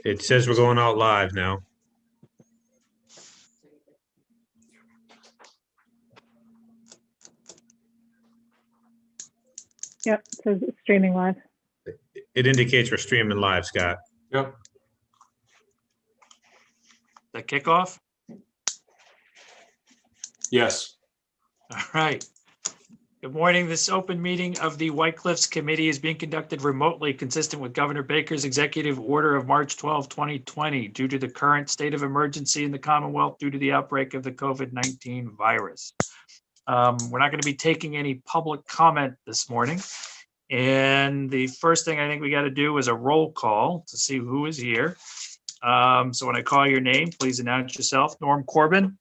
It says we're going out live now. Yep, it says it's streaming live. It indicates we're streaming live, Scott. Yep. The kickoff? Yes. All right. Good morning. This open meeting of the White Cliffs Committee is being conducted remotely, consistent with Governor Baker's executive order of March 12, 2020, due to the current state of emergency in the Commonwealth due to the outbreak of the COVID-19 virus. We're not going to be taking any public comment this morning. And the first thing I think we got to do is a roll call to see who is here. So when I call your name, please announce yourself. Norm Corbin.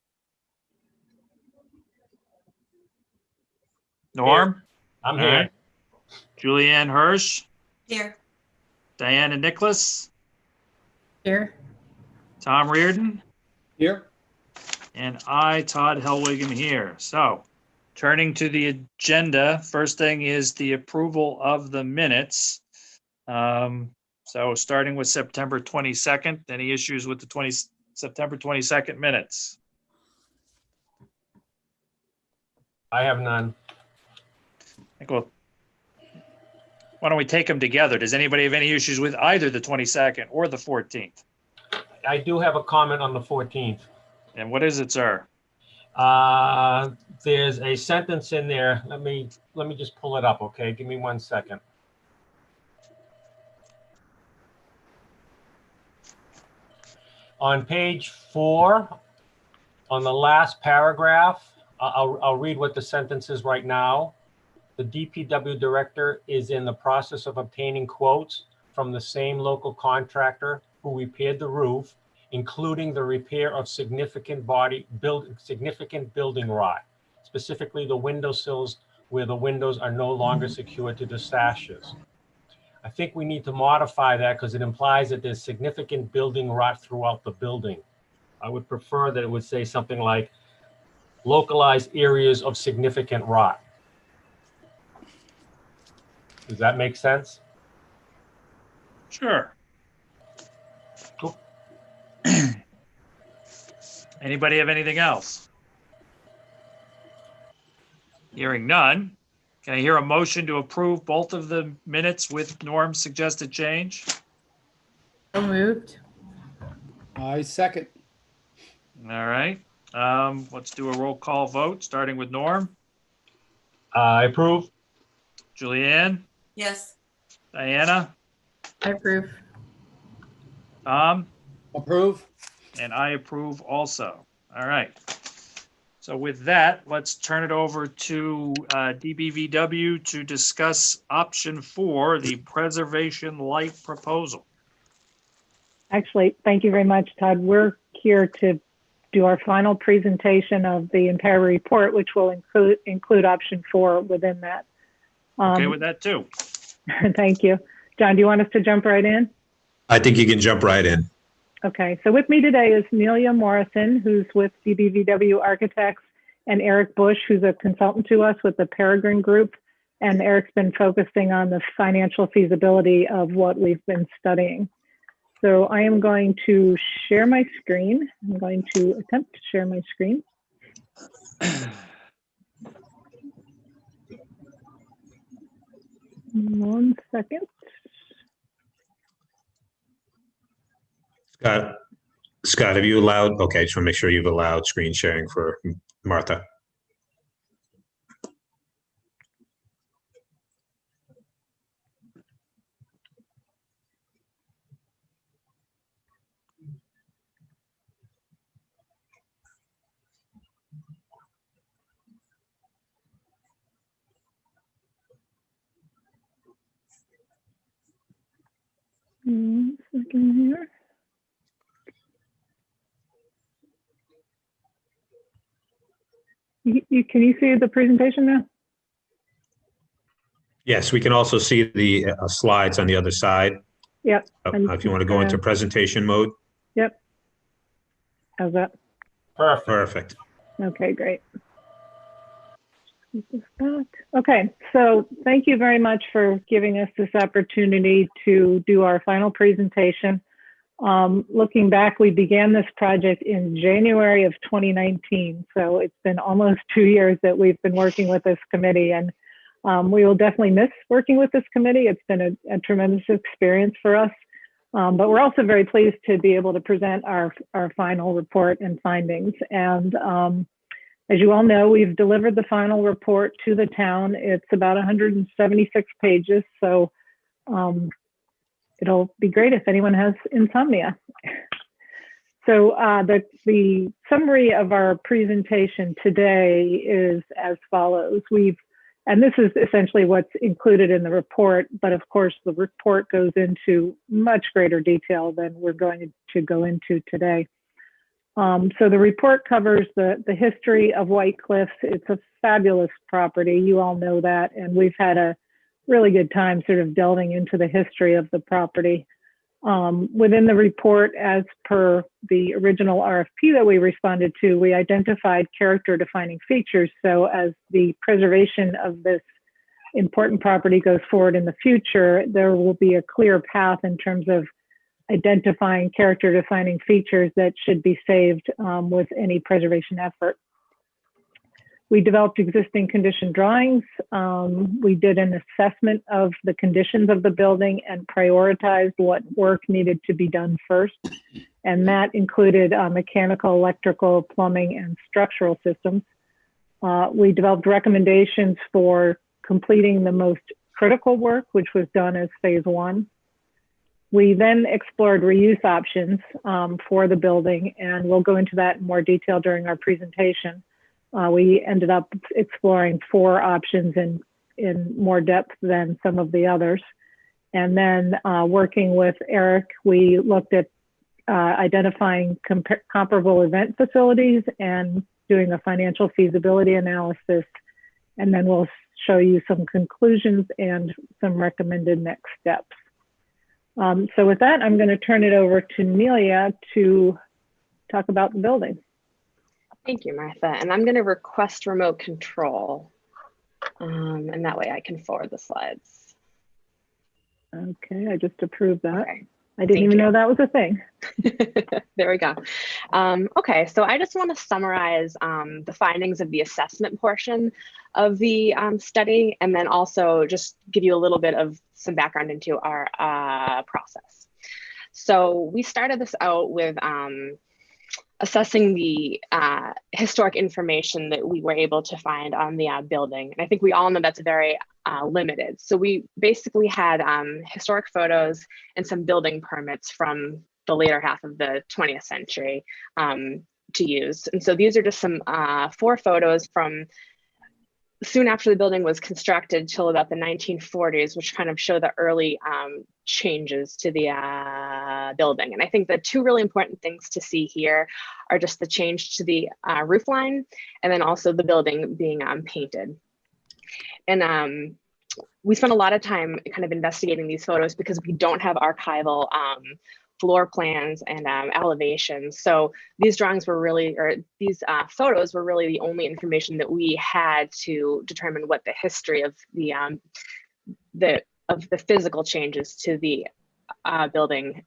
Norm? I'm All here. right. Julianne Hirsch, Here. Diana Nicholas, Here. Tom Reardon, Here. and I, Todd Helwig, am here. So turning to the agenda, first thing is the approval of the minutes. So starting with September 22nd, any issues with the September 22nd minutes? I have none. I think why don't we take them together? Does anybody have any issues with either the 22nd or the 14th? I do have a comment on the 14th. And what is it, sir? There's a sentence in there. Let me just pull it up, okay? Give me 1 second. On page 4, on the last paragraph, I'll read what the sentence is right now. The DPW director is in the process of obtaining quotes from the same local contractor who repaired the roof, including the repair of significant building rot, specifically the windowsills where the windows are no longer secured to the sashes. I think we need to modify that because it implies that there's significant building rot throughout the building. I would prefer that it would say something like localized areas of significant rot. Does that make sense? Sure. Cool. Anybody have anything else? Hearing none, can I hear a motion to approve both of the minutes with Norm's suggested change? So moved. I second. All right, let's do a roll call vote, starting with Norm. I approve. Julianne, Yes. Diana, I approve. Tom, Approve. and I approve also. All right. So with that, let's turn it over to DBVW to discuss option 4, the preservation light proposal. Actually, thank you very much, Todd. We're here to do our final presentation of the entire report, which will include option 4 within that. Okay with that too? Thank you. John, do you want us to jump right in? I think you can jump right in. Okay, so with me today is Amelia Morrison, who's with DBVW Architects, and Eric Bush, who's a consultant to us with the Peregrine Group. And Eric's been focusing on the financial feasibility of what we've been studying. So I am going to share my screen. I'm going to attempt to share my screen. 1 second. Scott, have you allowed, okay, just want to make sure you've allowed screen sharing for Martha. One second here. Can you see the presentation now? Yes, we can also see the slides on the other side. Yep. If you want to go into presentation mode. Yep. How's that? Perfect. Perfect. Okay, great. Okay, so thank you very much for giving us this opportunity to do our final presentation. Looking back, we began this project in January of 2019. So it's been almost 2 years that we've been working with this committee, and we will definitely miss working with this committee. It's been a tremendous experience for us. But we're also very pleased to be able to present our final report and findings. And as you all know, we've delivered the final report to the town. It's about 176 pages. So it'll be great if anyone has insomnia. So the summary of our presentation today is as follows. And this is essentially what's included in the report, but of course the report goes into much greater detail than we're going to go into today. So the report covers the history of White Cliffs. It's a fabulous property, you all know that, and we've had a really good time sort of delving into the history of the property. Within the report, as per the original RFP that we responded to, we identified character defining features. So as the preservation of this important property goes forward in the future, there will be a clear path in terms of identifying character defining features that should be saved with any preservation effort. We developed existing condition drawings. We did an assessment of the conditions of the building and prioritized what work needed to be done first. And that included mechanical, electrical, plumbing, and structural systems. We developed recommendations for completing the most critical work, which was done as phase 1. We then explored reuse options for the building, and we'll go into that in more detail during our presentation. We ended up exploring 4 options in more depth than some of the others. And then working with Eric, we looked at identifying comparable event facilities and doing a financial feasibility analysis. And then we'll show you some conclusions and some recommended next steps. So with that, I'm going to turn it over to Nelia to talk about the building. Thank you, Martha. And I'm going to request remote control. And that way I can forward the slides. Okay, I just approved that. Okay. I didn't even know that was a thing. There we go. Okay, so I just want to summarize the findings of the assessment portion of the study, and then also just give you a little bit of some background into our process. So we started this out with assessing the historic information that we were able to find on the building. And I think we all know that's very limited. So we basically had historic photos and some building permits from the later half of the 20th century to use. And so these are just some 4 photos from soon after the building was constructed till about the 1940s, which kind of show the early changes to the building. And I think the 2 really important things to see here are just the change to the roof line, and then also the building being painted. And we spent a lot of time kind of investigating these photos because we don't have archival floor plans and elevations. So these drawings were really, or these photos were really the only information that we had to determine what the history of the physical changes to the building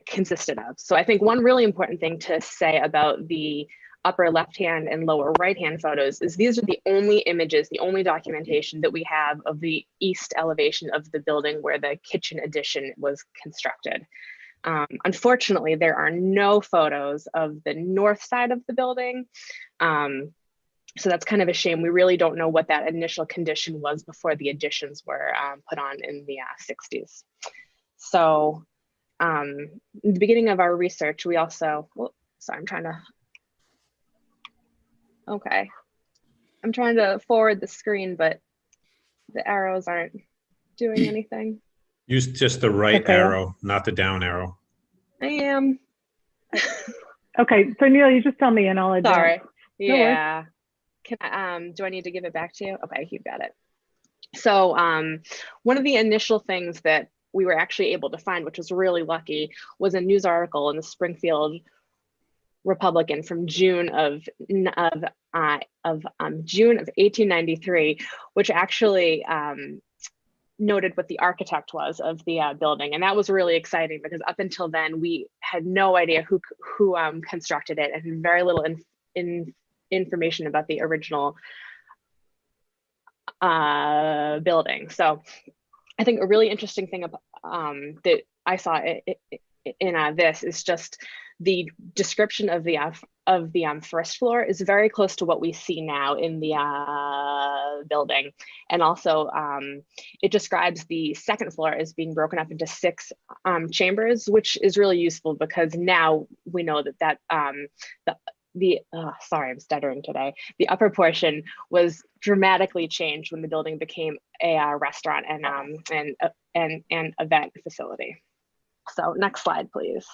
consisted of. So I think one really important thing to say about the upper left-hand and lower right-hand photos is these are the only images, the only documentation that we have of the east elevation of the building where the kitchen addition was constructed. Unfortunately, there are no photos of the north side of the building. So that's kind of a shame. We really don't know what that initial condition was before the additions were put on in the 60s. So in the beginning of our research, we also, sorry, I'm trying to forward the screen, but the arrows aren't doing anything. Use just the right arrow, not the down arrow. I am. Okay, so Neil, you just tell me and I'll adjust. Sorry. No Yeah. Can I, do I need to give it back to you? Okay, you've got it. So one of the initial things that we were actually able to find, which was really lucky, was a news article in the Springfield Republican from June of 1893, which actually noted what the architect was of the building, and that was really exciting because up until then we had no idea who constructed it and very little information about the original building. So I think a really interesting thing that I saw in this is just the description of the first floor is very close to what we see now in the building. And also it describes the second floor as being broken up into 6 chambers, which is really useful because now we know that sorry, I'm stuttering today. The upper portion was dramatically changed when the building became a restaurant and event facility. So next slide, please.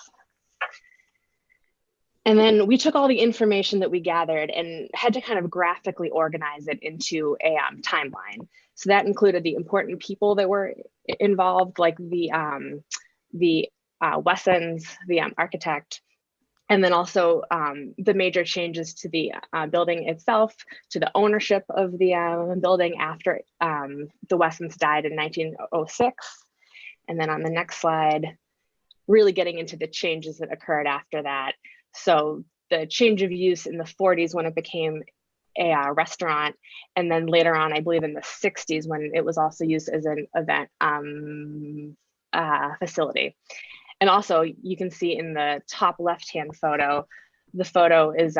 And then we took all the information that we gathered and had to kind of graphically organize it into a timeline. So that included the important people that were involved, like the Wessons, the architect, and then also the major changes to the building itself, to the ownership of the building after the Wessons died in 1906. And then on the next slide, really getting into the changes that occurred after that. So the change of use in the 40s when it became a restaurant, and then later on, I believe in the 60s when it was also used as an event facility. And also you can see in the top left-hand photo, the photo is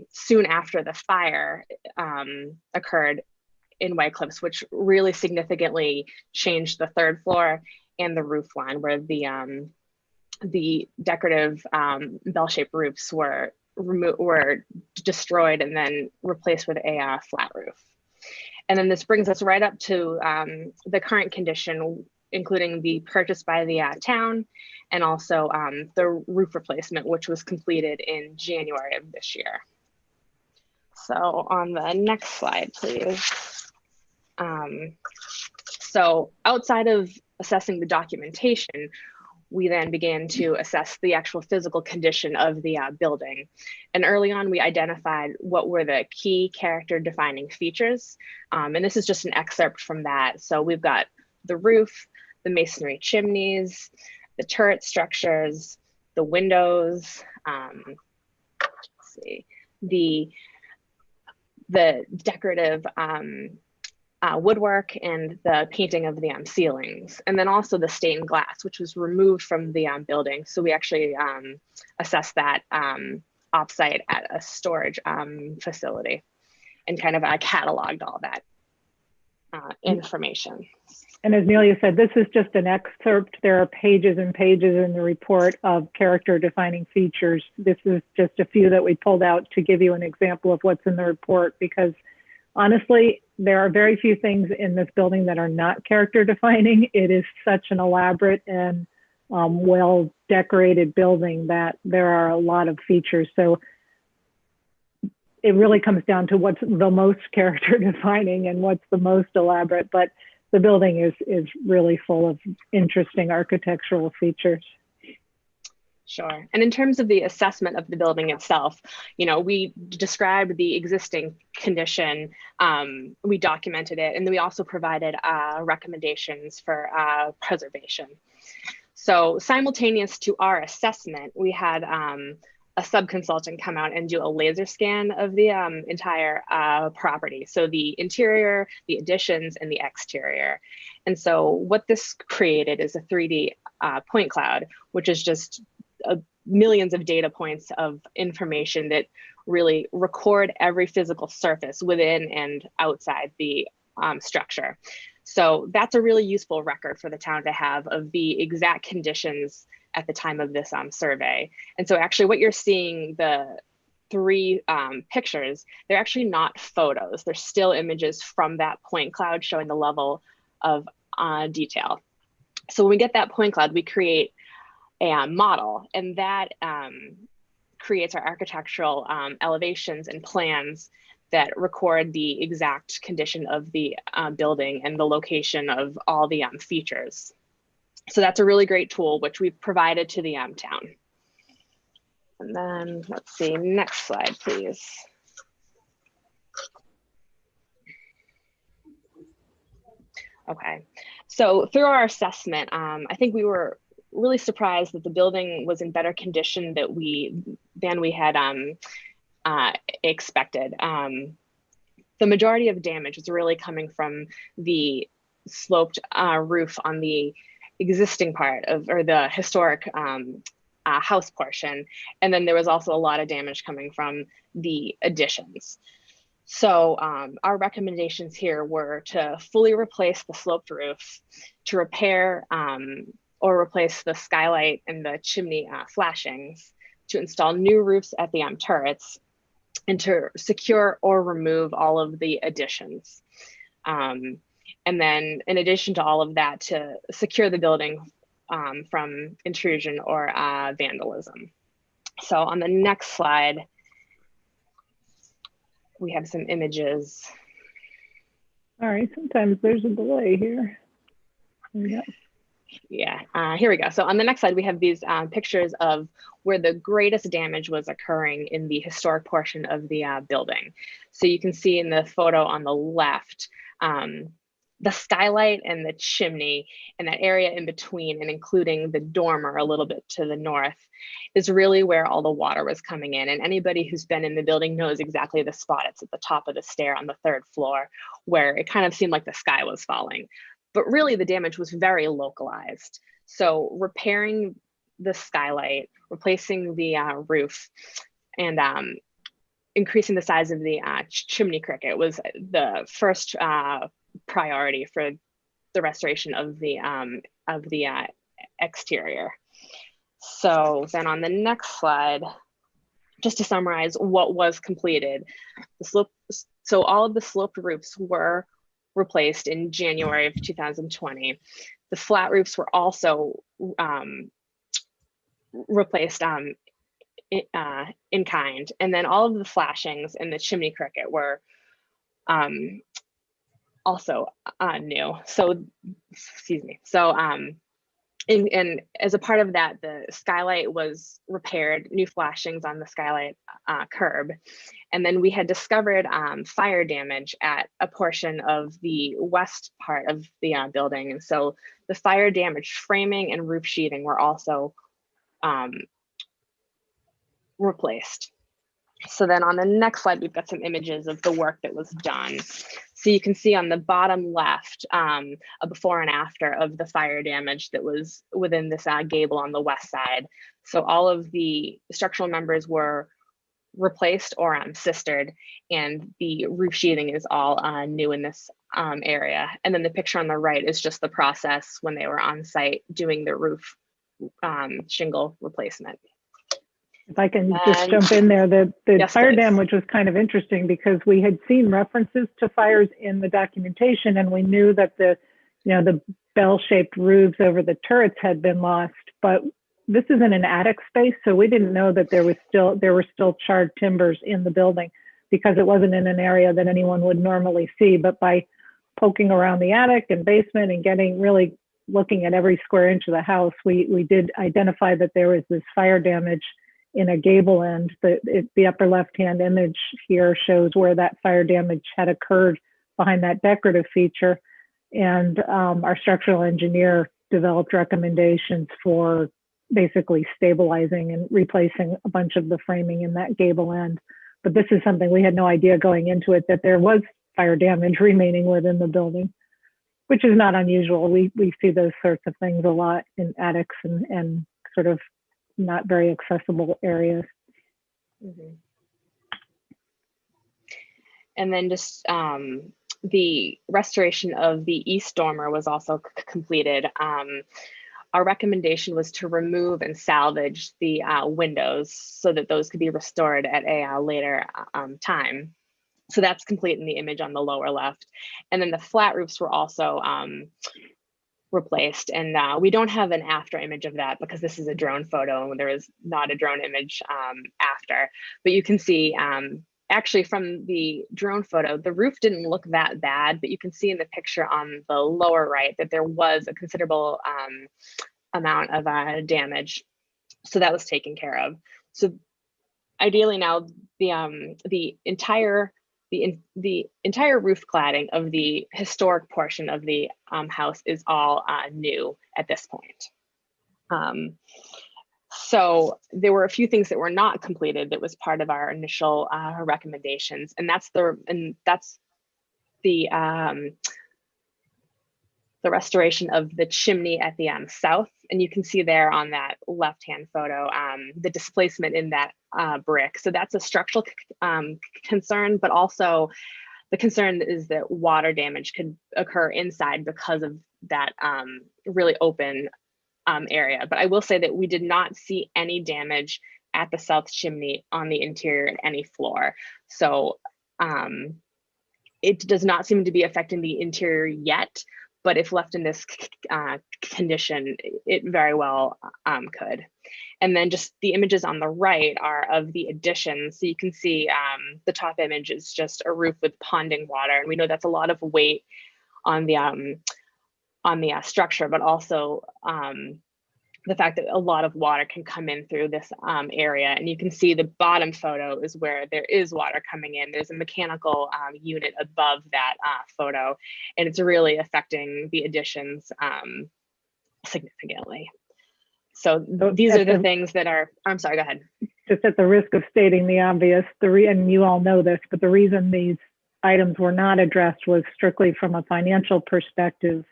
soon after the fire occurred in White Cliffs, which really significantly changed the 3rd floor and the roof line, where the decorative bell-shaped roofs were destroyed and then replaced with a flat roof. And then this brings us right up to the current condition, including the purchase by the town and also the roof replacement, which was completed in January of this year. So on the next slide, please. So outside of assessing the documentation, we then began to assess the actual physical condition of the building. And early on, we identified what were the key character defining features. And this is just an excerpt from that. So we've got the roof, the masonry chimneys, the turret structures, the windows, let's see, the decorative woodwork and the painting of the ceilings, and then also the stained glass, which was removed from the building. So we actually assessed that offsite at a storage facility and kind of cataloged all that information. And as Nelia said, this is just an excerpt. There are pages and pages in the report of character defining features. This is just a few that we pulled out to give you an example of what's in the report, because honestly, there are very few things in this building that are not character defining. It is such an elaborate and well decorated building that there are a lot of features. So it really comes down to what's the most character defining and what's the most elaborate, but the building is really full of interesting architectural features. Sure. And in terms of the assessment of the building itself, you know, we described the existing condition, we documented it, and then we also provided recommendations for preservation. So simultaneous to our assessment, we had a sub-consultant come out and do a laser scan of the entire property. So the interior, the additions, and the exterior. And so what this created is a 3D point cloud, which is just millions of data points of information that really record every physical surface within and outside the structure. So that's a really useful record for the town to have of the exact conditions at the time of this survey. And so actually what you're seeing, the 3 pictures, they're actually not photos. They're still images from that point cloud showing the level of detail. So when we get that point cloud, we create a model, and that creates our architectural elevations and plans that record the exact condition of the building and the location of all the features. So that's a really great tool, which we've provided to the town. And then let's see, next slide, please. Okay, So through our assessment, I think we were really surprised that the building was in better condition than we had expected. The majority of damage was really coming from the sloped roof on the existing part of, or the historic house portion. And then there was also a lot of damage coming from the additions. So our recommendations here were to fully replace the sloped roof, to repair or replace the skylight and the chimney flashings, to install new roofs at the turrets, and to secure or remove all of the additions. And then in addition to all of that, to secure the building from intrusion or vandalism. So on the next slide, we have some images. All right, sometimes there's a delay here. There we go. Yeah, here we go. So on the next slide, we have these pictures of where the greatest damage was occurring in the historic portion of the building. So you can see in the photo on the left, the skylight and the chimney and that area in between, and including the dormer a little bit to the north, is really where all the water was coming in. And anybody who's been in the building knows exactly the spot. It's at the top of the stair on the 3rd floor, where it kind of seemed like the sky was falling. But really the damage was very localized. So repairing the skylight, replacing the roof, and increasing the size of the chimney cricket was the first priority for the restoration of the exterior. So then on the next slide, just to summarize what was completed, so all of the sloped roofs were replaced in January of 2020. The flat roofs were also replaced in kind. And then all of the flashings and the chimney cricket were also new. So, excuse me. So, and as a part of that, the skylight was repaired, new flashings on the skylight curb. And then we had discovered fire damage at a portion of the west part of the building. And so the fire damaged framing and roof sheathing were also replaced. So then on the next slide, we've got some images of the work that was done. So you can see on the bottom left, a before and after of the fire damage that was within this gable on the west side. So all of the structural members were replaced or sistered, and the roof sheathing is all new in this area. And then the picture on the right is just the process when they were on site doing the roof shingle replacement. If I can just jump in there, the Yes, fire please. damage was kind of interesting because we had seen references to fires in the documentation, and we knew that the bell-shaped roofs over the turrets had been lost. But this is in an attic space, so we didn't know that there were still charred timbers in the building because it wasn't in an area that anyone would normally see. But by poking around the attic and basement and really looking at every square inch of the house, we did identify that there was this fire damage in a gable end. The upper left-hand image here shows where that fire damage had occurred behind that decorative feature. And our structural engineer developed recommendations for basically stabilizing and replacing a bunch of the framing in that gable end. But this is something we had no idea going into it, that there was fire damage remaining within the building, which is not unusual. We see those sorts of things a lot in attics and sort of not very accessible areas. Mm-hmm. And then just the restoration of the east dormer was also completed. Our recommendation was to remove and salvage the windows so that those could be restored at a later time. So that's complete in the image on the lower left. And then the flat roofs were also replaced. And we don't have an after image of that because this is a drone photo and there is not a drone image after. But you can see actually from the drone photo, the roof didn't look that bad, but you can see in the picture on the lower right that there was a considerable amount of damage. So that was taken care of. So ideally now the the entire roof cladding of the historic portion of the house is all new at this point. So there were a few things that were not completed that was part of our initial recommendations, and that's the restoration of the chimney at the south. And you can see there on that left-hand photo, the displacement in that brick. So that's a structural concern, but also the concern is that water damage could occur inside because of that really open area. But I will say that we did not see any damage at the south chimney on the interior at any floor. So it does not seem to be affecting the interior yet, but if left in this condition, it very well could. And then just the images on the right are of the addition. So you can see the top image is just a roof with ponding water. And we know that's a lot of weight on the structure, but also the fact that a lot of water can come in through this area. And you can see the bottom photo is where there is water coming in. There's a mechanical unit above that photo, and it's really affecting the additions significantly. So these are the things that are, I'm sorry, go ahead. Just at the risk of stating the obvious, and you all know this, but the reason these items were not addressed was strictly from a financial perspective.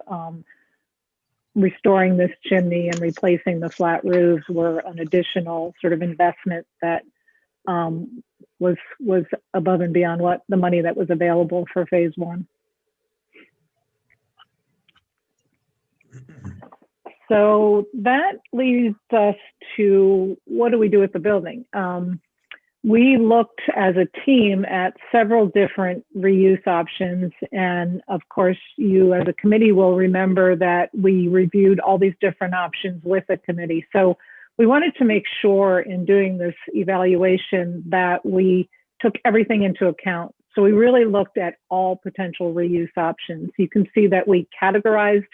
Restoring this chimney and replacing the flat roofs were an additional sort of investment that was above and beyond what the money that was available for phase one. So that leads us to, what do we do with the building? We looked as a team at several different reuse options. And of course, you as a committee will remember that we reviewed all these different options with the committee. So we wanted to make sure in doing this evaluation that we took everything into account. So we really looked at all potential reuse options. You can see that we categorized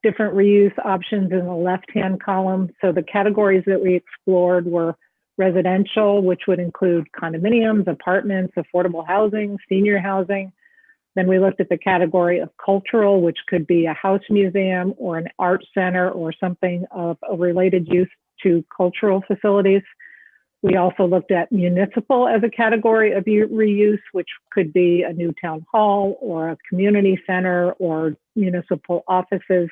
different reuse options in the left-hand column. So the categories that we explored were residential, which would include condominiums, apartments, affordable housing, senior housing. Then we looked at the category of cultural, which could be a house museum or an art center or something of a related use to cultural facilities. We also looked at municipal as a category of reuse, which could be a new town hall or a community center or municipal offices.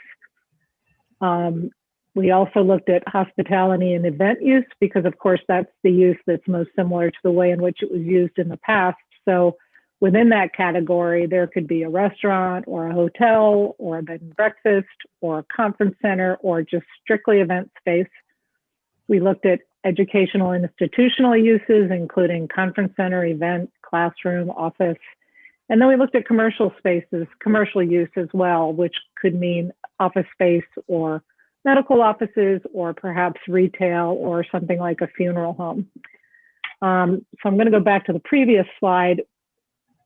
We also looked at hospitality and event use because, of course, that's the use that's most similar to the way in which it was used in the past. So within that category, there could be a restaurant or a hotel or a bed and breakfast or a conference center or just strictly event space. We looked at educational and institutional uses, including conference center, event, classroom, office. And then we looked at commercial spaces, commercial use as well, which could mean office space or medical offices, or perhaps retail, or something like a funeral home. So I'm going to go back to the previous slide.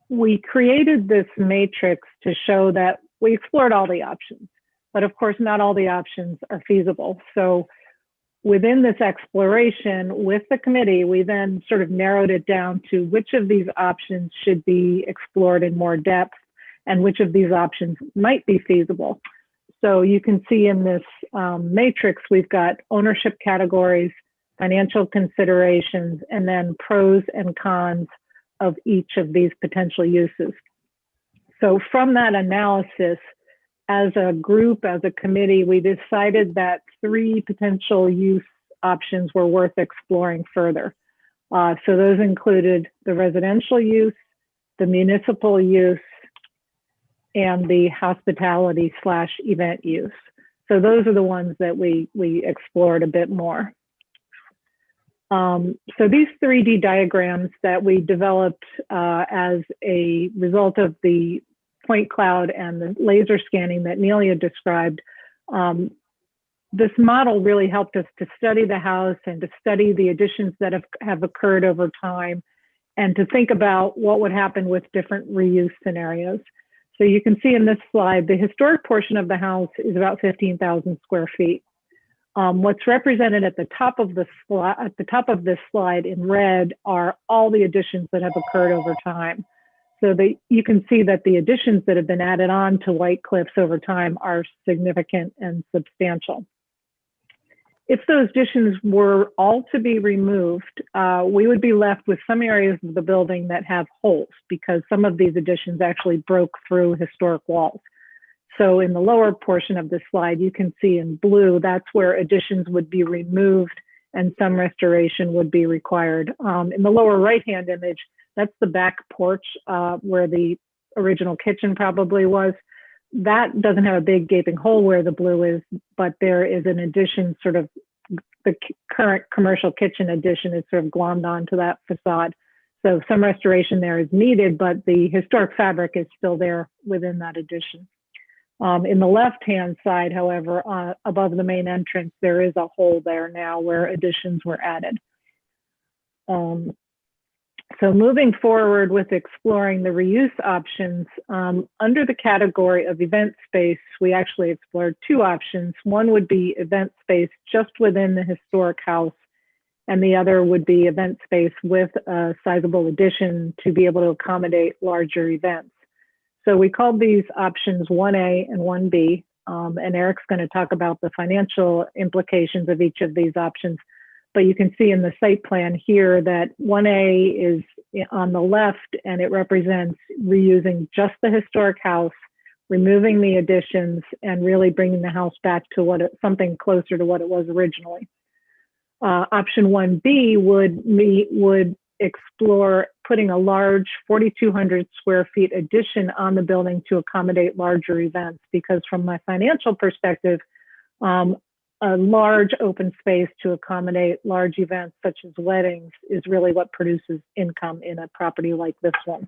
We created this matrix to show that we explored all the options, but of course, not all the options are feasible. So within this exploration with the committee, we then sort of narrowed it down to which of these options should be explored in more depth and which of these options might be feasible. So you can see in this matrix, we've got ownership categories, financial considerations, and then pros and cons of each of these potential uses. So from that analysis, as a group, as a committee, we decided that 3 potential use options were worth exploring further. So those included the residential use, the municipal use, and the hospitality/event use. So those are the ones that we explored a bit more. So these 3D diagrams that we developed as a result of the point cloud and the laser scanning that Nelia described, this model really helped us to study the house and to study the additions that have occurred over time and to think about what would happen with different reuse scenarios. So you can see in this slide, the historic portion of the house is about 15,000 square feet. What's represented at the top of this slide in red are all the additions that have occurred over time. So you can see that the additions that have been added on to White Cliffs over time are significant and substantial. If those additions were all to be removed, we would be left with some areas of the building that have holes because some of these additions actually broke through historic walls. So in the lower portion of the slide, you can see in blue, that's where additions would be removed and some restoration would be required. In the lower right-hand image, that's the back porch where the original kitchen probably was. That doesn't have a big gaping hole where the blue is, but there is an addition, sort of the current commercial kitchen addition is sort of glommed onto that facade. So some restoration there is needed, but the historic fabric is still there within that addition. In the left-hand side, however, above the main entrance, there is a hole there now where additions were added. So moving forward with exploring the reuse options, under the category of event space, we actually explored two options. One would be event space just within the historic house, and the other would be event space with a sizable addition to be able to accommodate larger events. So we called these options 1A and 1B, and Eric's going to talk about the financial implications of each of these options. But you can see in the site plan here that 1A is on the left, and it represents reusing just the historic house, removing the additions, and really bringing the house back to something closer to what it was originally. Option 1B would explore putting a large 4,200 square feet addition on the building to accommodate larger events, because from my financial perspective, a large open space to accommodate large events such as weddings is really what produces income in a property like this one.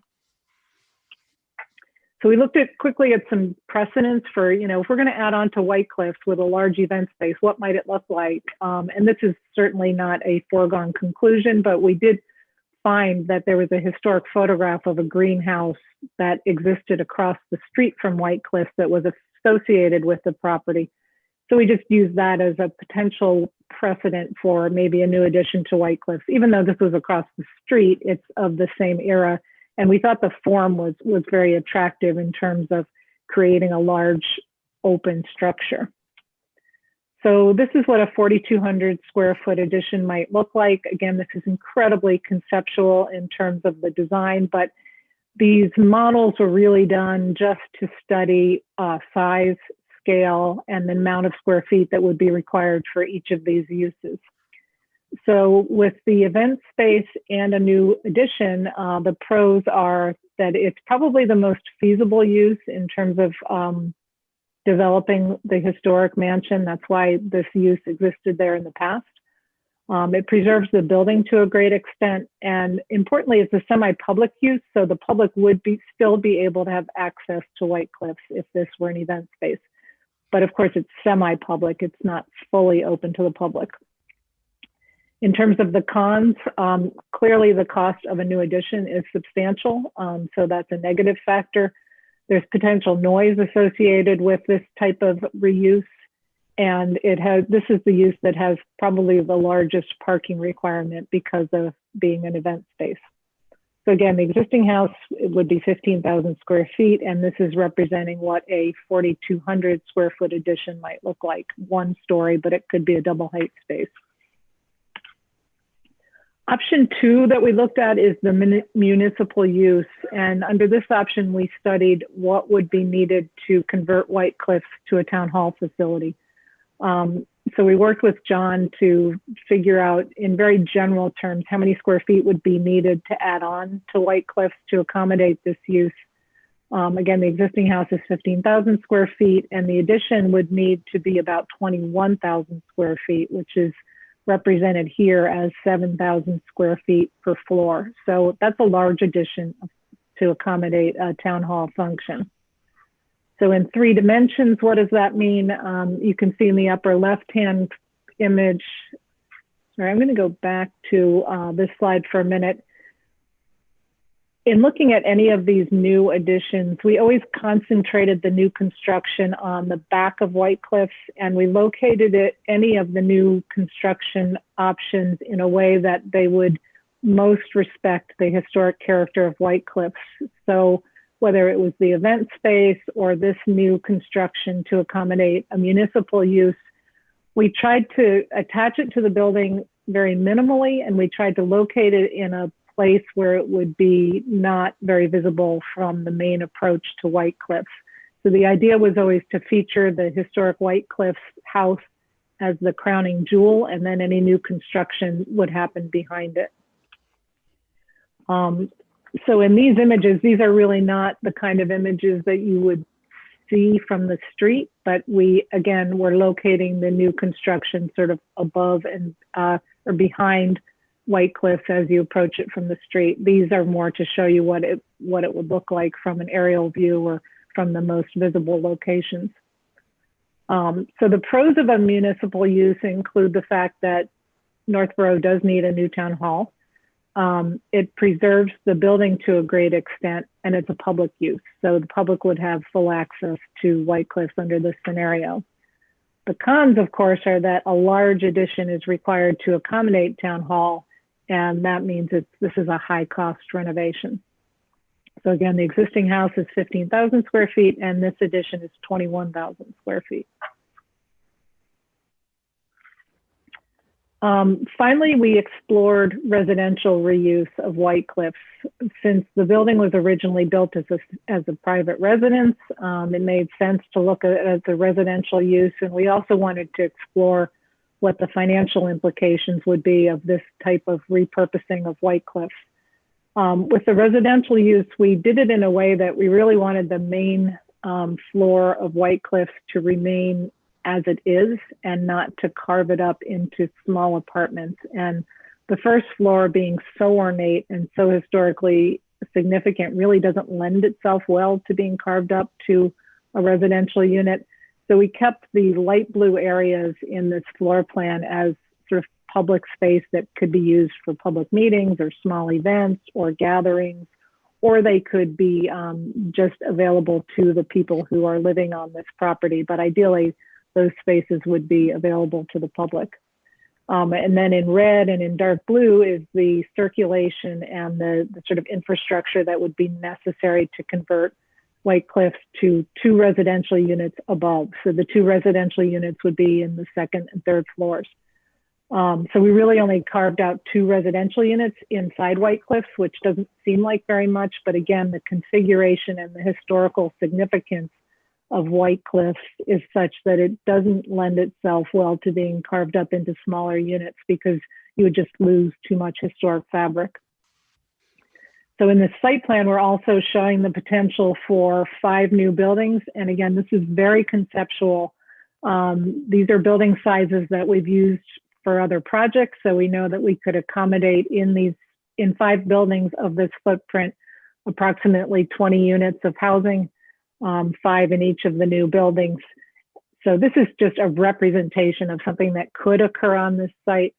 So we looked quickly at some precedents for, if we're going to add on to White Cliffs with a large event space, what might it look like? And this is certainly not a foregone conclusion, but we did find that there was a historic photograph of a greenhouse that existed across the street from White Cliffs that was associated with the property. So we just used that as a potential precedent for maybe a new addition to White Cliffs. Even though this was across the street, it's of the same era. And we thought the form was very attractive in terms of creating a large open structure. So this is what a 4,200 square foot addition might look like. Again, this is incredibly conceptual in terms of the design, but these models were really done just to study size, scale, and the amount of square feet that would be required for each of these uses. So with the event space and a new addition, the pros are that it's probably the most feasible use in terms of developing the historic mansion. That's why this use existed there in the past. It preserves the building to a great extent. And importantly, it's a semi-public use. So the public would still be able to have access to White Cliffs if this were an event space. But of course, it's semi-public. It's not fully open to the public. In terms of the cons, clearly the cost of a new addition is substantial. So that's a negative factor. There's potential noise associated with this type of reuse. And this is the use that has probably the largest parking requirement because of being an event space. So again, the existing house would be 15,000 square feet, and this is representing what a 4,200 square foot addition might look like. One story, but it could be a double height space. Option 2 that we looked at is the municipal use. And under this option, we studied what would be needed to convert White Cliffs to a town hall facility. So we worked with John to figure out in very general terms how many square feet would be needed to add on to White Cliffs to accommodate this use. Again, the existing house is 15,000 square feet, and the addition would need to be about 21,000 square feet, which is represented here as 7,000 square feet per floor. So that's a large addition to accommodate a town hall function. So in 3 dimensions, what does that mean? You can see in the upper left-hand image, sorry, I'm going to go back to this slide for a minute. In looking at any of these new additions, we always concentrated the new construction on the back of White Cliffs, and we located any of the new construction options in a way that they would most respect the historic character of White Cliffs. So whether it was the event space or this new construction to accommodate a municipal use, we tried to attach it to the building very minimally, and we tried to locate it in a place where it would be not very visible from the main approach to White Cliffs. So the idea was always to feature the historic White Cliffs house as the crowning jewel, and then any new construction would happen behind it. So in these images, these are really not the kind of images that you would see from the street, but we're locating the new construction sort of above and or behind White Cliffs as you approach it from the street. These are more to show you what it would look like from an aerial view or from the most visible locations. So the pros of a municipal use include the fact that Northborough does need a new town hall. It preserves the building to a great extent, and it's a public use. So the public would have full access to White Cliffs under this scenario. The cons, of course, are that a large addition is required to accommodate town hall, and that means this is a high cost renovation. So again, the existing house is 15,000 square feet, and this addition is 21,000 square feet. Finally, we explored residential reuse of White Cliffs. Since the building was originally built as a private residence, it made sense to look at it as a residential use, and we also wanted to explore what the financial implications would be of this type of repurposing of White Cliffs. With the residential use, we did it in a way that we really wanted the main floor of White Cliffs to remain as it is and not to carve it up into small apartments. And the first floor being so ornate and so historically significant really doesn't lend itself well to being carved up to a residential unit. So we kept the light blue areas in this floor plan as sort of public space that could be used for public meetings or small events or gatherings, or they could be just available to the people who are living on this property. But ideally, those spaces would be available to the public. And then in red and in dark blue is the circulation and the sort of infrastructure that would be necessary to convert White Cliffs to 2 residential units above. So the 2 residential units would be in the 2nd and 3rd floors. So we really only carved out 2 residential units inside White Cliffs, which doesn't seem like very much, but again, the configuration and the historical significance of White Cliffs is such that it doesn't lend itself well to being carved up into smaller units because you would just lose too much historic fabric. So in this site plan, we're also showing the potential for 5 new buildings. And again, this is very conceptual. These are building sizes that we've used for other projects. So we know that we could accommodate in 5 buildings of this footprint, approximately 20 units of housing, 5 in each of the new buildings. So this is just a representation of something that could occur on this site.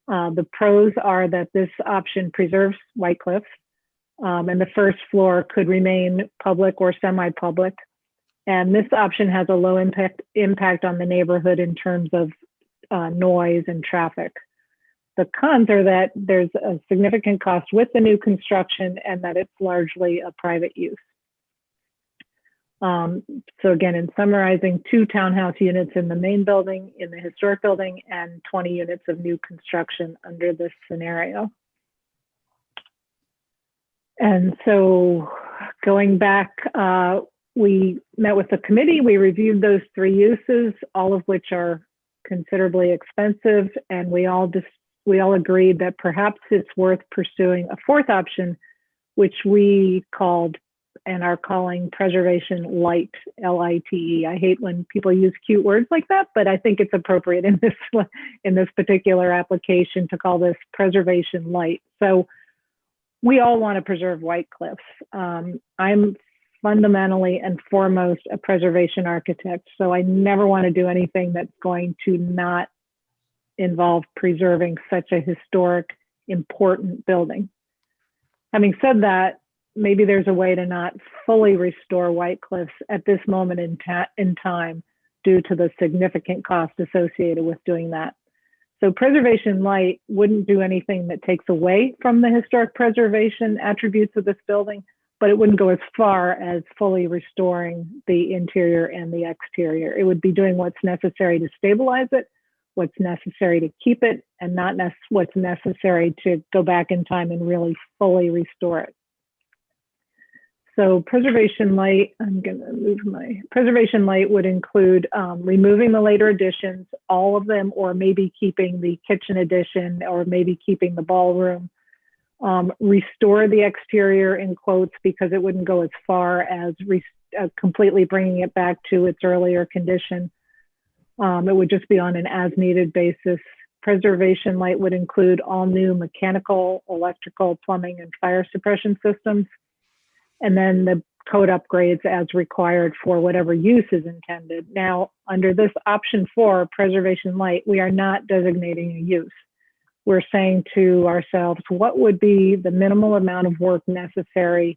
The pros are that this option preserves White Cliffs, and the first floor could remain public or semi-public. And this option has a low impact on the neighborhood in terms of noise and traffic. The cons are that there's a significant cost with the new construction and that it's largely a private use. So again, in summarizing, 2 townhouse units in the main building, in the historic building, and 20 units of new construction under this scenario. And so going back, we met with the committee, we reviewed those 3 uses, all of which are considerably expensive, and we all agreed that perhaps it's worth pursuing a 4th option, which we called and are calling preservation light, L-I-T-E. I hate when people use cute words like that, but I think it's appropriate in this particular application to call this preservation light. So we all want to preserve White Cliffs. I'm fundamentally and foremost a preservation architect, so I never want to do anything that's going to not involve preserving such a historic, important building. Having said that, maybe there's a way to not fully restore White Cliffs at this moment in time due to the significant cost associated with doing that. So preservation light wouldn't do anything that takes away from the historic preservation attributes of this building, but it wouldn't go as far as fully restoring the interior and the exterior. It would be doing what's necessary to stabilize it, what's necessary to keep it, and not what's necessary to go back in time and really fully restore it. So preservation light, I'm gonna move preservation light would include removing the later additions, all of them, or maybe keeping the kitchen addition, or maybe keeping the ballroom. Restore the exterior in quotes, because it wouldn't go as far as completely bringing it back to its earlier condition. It would just be on an as needed basis. Preservation light would include all new mechanical, electrical, plumbing, and fire suppression systems. And then the code upgrades as required for whatever use is intended. Now, under this option 4, preservation light, we are not designating a use. We're saying to ourselves, what would be the minimal amount of work necessary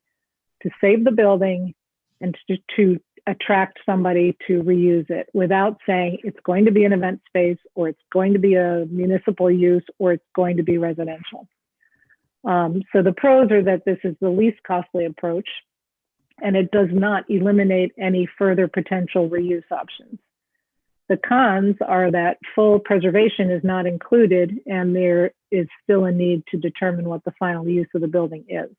to save the building and to attract somebody to reuse it, without saying it's going to be an event space, or it's going to be a municipal use, or it's going to be residential. So the pros are that this is the least costly approach, and it does not eliminate any further potential reuse options. The cons are that full preservation is not included, and there is still a need to determine what the final use of the building is.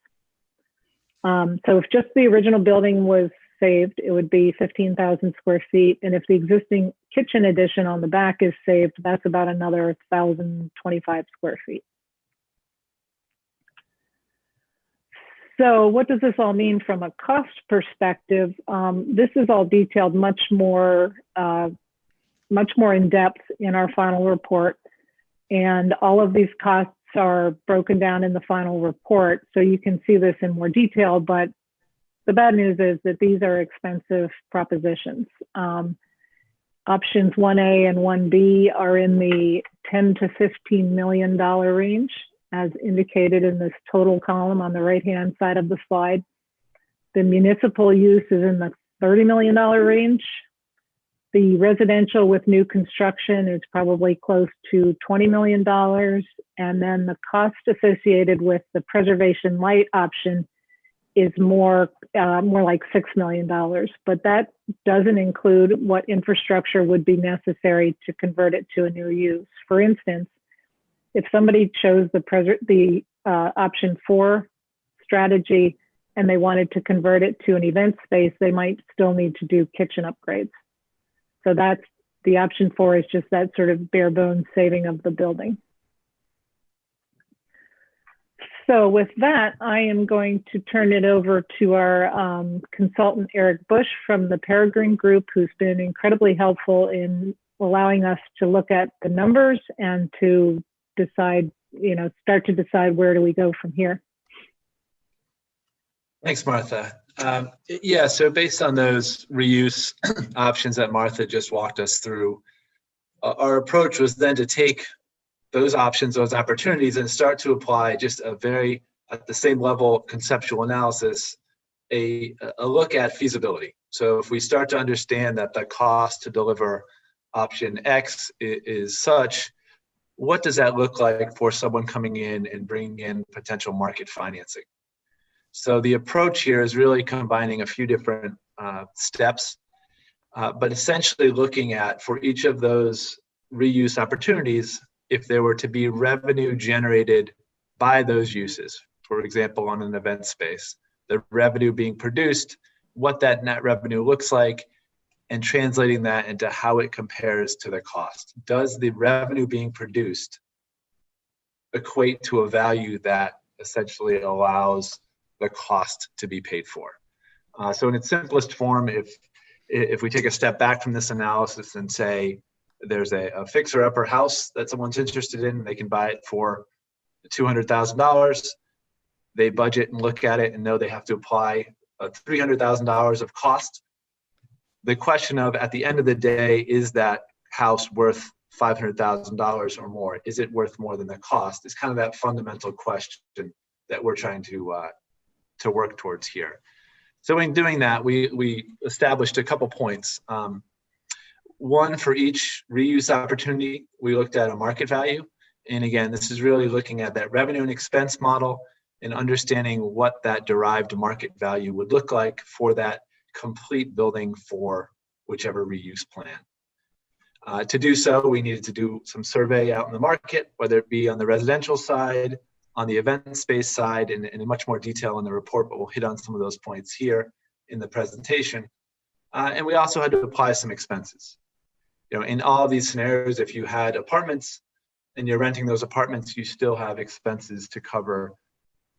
So if just the original building was saved, it would be 15,000 square feet. And if the existing kitchen addition on the back is saved, that's about another 1,025 square feet. So what does this all mean from a cost perspective? This is all detailed much more in depth in our final report. And all of these costs are broken down in the final report. So you can see this in more detail, but the bad news is that these are expensive propositions. Options 1A and 1B are in the $10 to $15 million range, as indicated in this total column on the right-hand side of the slide. The municipal use is in the $30 million range. The residential with new construction is probably close to $20 million. And then the cost associated with the preservation light option is more like $6 million. But that doesn't include what infrastructure would be necessary to convert it to a new use. For instance, if somebody chose the option 4 strategy and they wanted to convert it to an event space, they might still need to do kitchen upgrades. So that's the option 4, is just that sort of bare bones saving of the building. So with that, I am going to turn it over to our consultant, Eric Bush from the Peregrine Group, who's been incredibly helpful in allowing us to look at the numbers and to decide, start to decide where do we go from here. Thanks, Martha. So based on those reuse options that Martha just walked us through, our approach was then to take those options, those opportunities, and start to apply just a very, at the same level, conceptual analysis, a look at feasibility. So if we start to understand that the cost to deliver option X is such, what does that look like for someone coming in and bringing in potential market financing? So the approach here is really combining a few different steps, but essentially looking at, for each of those reuse opportunities, if there were to be revenue generated by those uses, for example, on an event space, the revenue being produced, what that net revenue looks like, and translating that into how it compares to the cost. Does the revenue being produced equate to a value that essentially allows the cost to be paid for? So in its simplest form, if we take a step back from this analysis and say there's a fixer-upper house that someone's interested in, they can buy it for $200,000. They budget and look at it and know they have to apply $300,000 of cost. The question of, at the end of the day, is that house worth $500,000 or more? Is it worth more than the cost? Is kind of that fundamental question that we're trying to work towards here. So in doing that, we established a couple points. one for each reuse opportunity. We looked at a market value. And again, this is really looking at that revenue and expense model and understanding what that derived market value would look like for that complete building for whichever reuse plan. To do so, we needed to do some survey out in the market, whether it be on the residential side, on the event space side, and in much more detail in the report, but we'll hit on some of those points here in the presentation. And we also had to apply some expenses. In all of these scenarios, if you had apartments and you're renting those apartments, you still have expenses to cover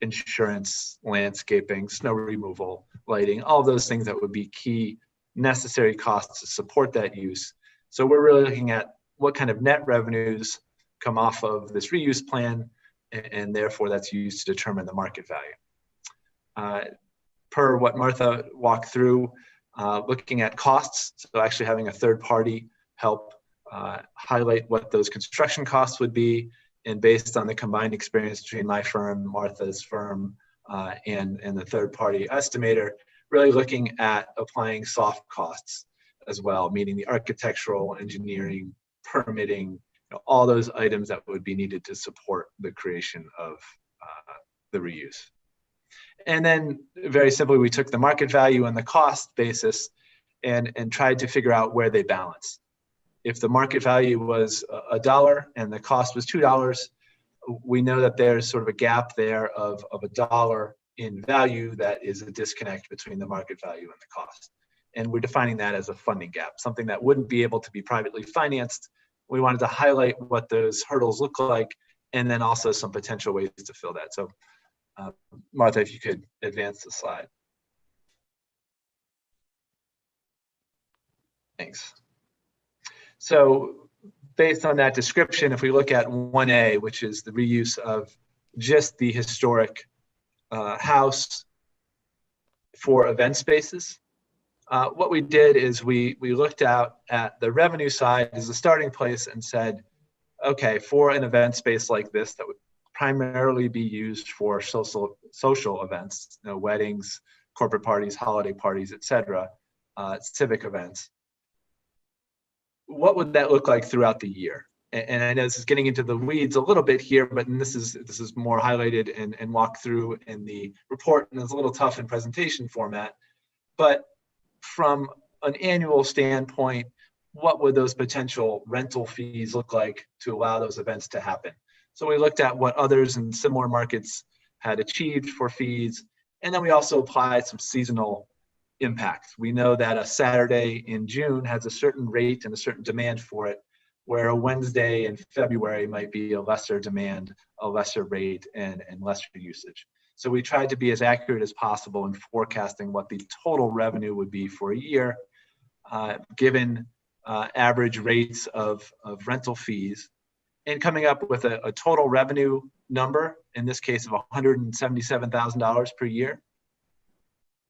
insurance, landscaping, snow removal, lighting, all of those things that would be key necessary costs to support that use. So we're really looking at what kind of net revenues come off of this reuse plan, and therefore that's used to determine the market value. Per what Martha walked through, looking at costs, so actually having a third party help highlight what those construction costs would be, and based on the combined experience between my firm, Martha's firm, and the third party estimator, really looking at applying soft costs as well, meaning the architectural, engineering, permitting, all those items that would be needed to support the creation of the reuse. And then very simply, we took the market value and the cost basis and tried to figure out where they balance. If the market value was $1 and the cost was $2, we know that there's sort of a gap there of $1 in value that is a disconnect between the market value and the cost. And we're defining that as a funding gap, something that wouldn't be able to be privately financed. We wanted to highlight what those hurdles look like, and then also some potential ways to fill that. So Martha, if you could advance the slide. Thanks. So based on that description, if we look at 1A, which is the reuse of just the historic house for event spaces, what we did is we looked out at the revenue side as a starting place and said, okay, for an event space like this that would primarily be used for social events, weddings, corporate parties, holiday parties, etc., civic events, what would that look like throughout the year? And I know this is getting into the weeds a little bit here, but this is more highlighted and walked through in the report, and it's a little tough in presentation format. But from an annual standpoint, what would those potential rental fees look like to allow those events to happen? So we looked at what others in similar markets had achieved for fees, and then we also applied some seasonal impacts. We know that a Saturday in June has a certain rate and a certain demand for it, where a Wednesday in February might be a lesser demand, a lesser rate, and lesser usage. So we tried to be as accurate as possible in forecasting what the total revenue would be for a year, given average rates of rental fees, and coming up with a total revenue number, in this case of $177,000 per year.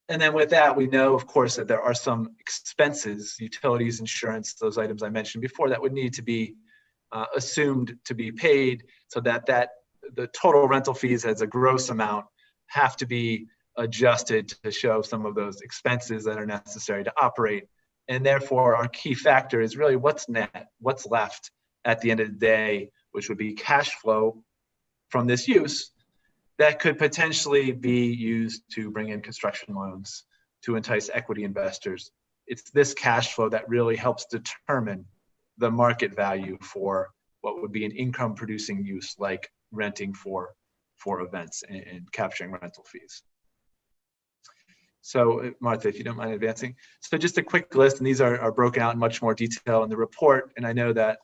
And then with that, we know, of course, that there are some expenses, utilities, insurance, those items I mentioned before, that would need to be assumed to be paid, so that the total rental fees as a gross amount have to be adjusted to show some of those expenses that are necessary to operate. And therefore, our key factor is really what's net, what's left at the end of the day, which would be cash flow from this use that could potentially be used to bring in construction loans, to entice equity investors. It's this cash flow that really helps determine the market value for what would be an income producing use like renting for events and capturing rental fees. So Martha, if you don't mind advancing. So just a quick list, and these are broken out in much more detail in the report. And I know that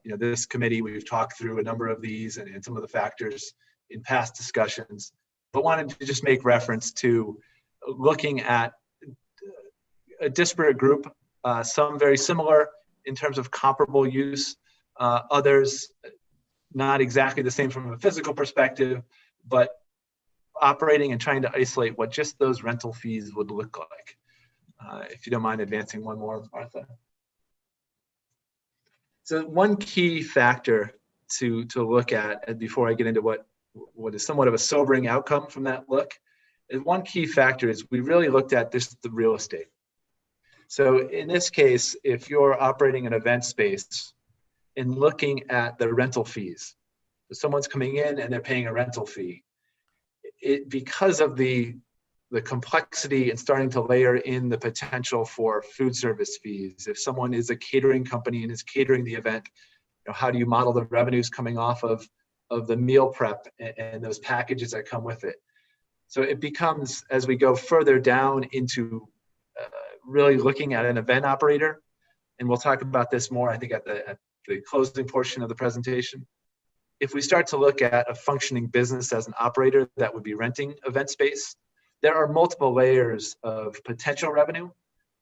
this committee, we've talked through a number of these and some of the factors in past discussions, but wanted to just make reference to looking at a disparate group, some very similar in terms of comparable use, others not exactly the same from a physical perspective, but operating and trying to isolate what just those rental fees would look like. If you don't mind advancing one more, Martha. So one key factor to look at, and before I get into what is somewhat of a sobering outcome from that look, is one key factor is we really looked at the real estate. So in this case, if you're operating an event space and looking at the rental fees, so someone's coming in and they're paying a rental fee, because of the complexity and starting to layer in the potential for food service fees. If someone is a catering company and is catering the event, how do you model the revenues coming off of the meal prep and those packages that come with it? So it becomes, as we go further down into really looking at an event operator, and we'll talk about this more, I think, at the closing portion of the presentation. If we start to look at a functioning business as an operator that would be renting event space, there are multiple layers of potential revenue,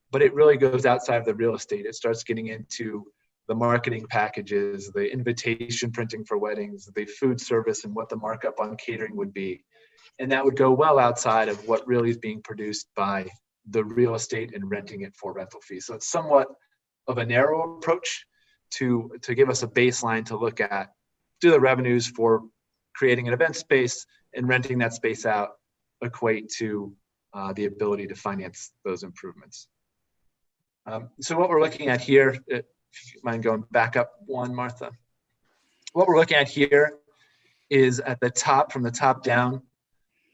but it really goes outside of the real estate. It starts getting into the marketing packages, the invitation printing for weddings, the food service, and what the markup on catering would be. And that would go well outside of what really is being produced by the real estate and renting it for rental fees. So it's somewhat of a narrow approach to give us a baseline to look at. Do the revenues for creating an event space and renting that space out equate to the ability to finance those improvements? So what we're looking at here, if you mind going back up one, Martha. What we're looking at here is at the top, from the top down,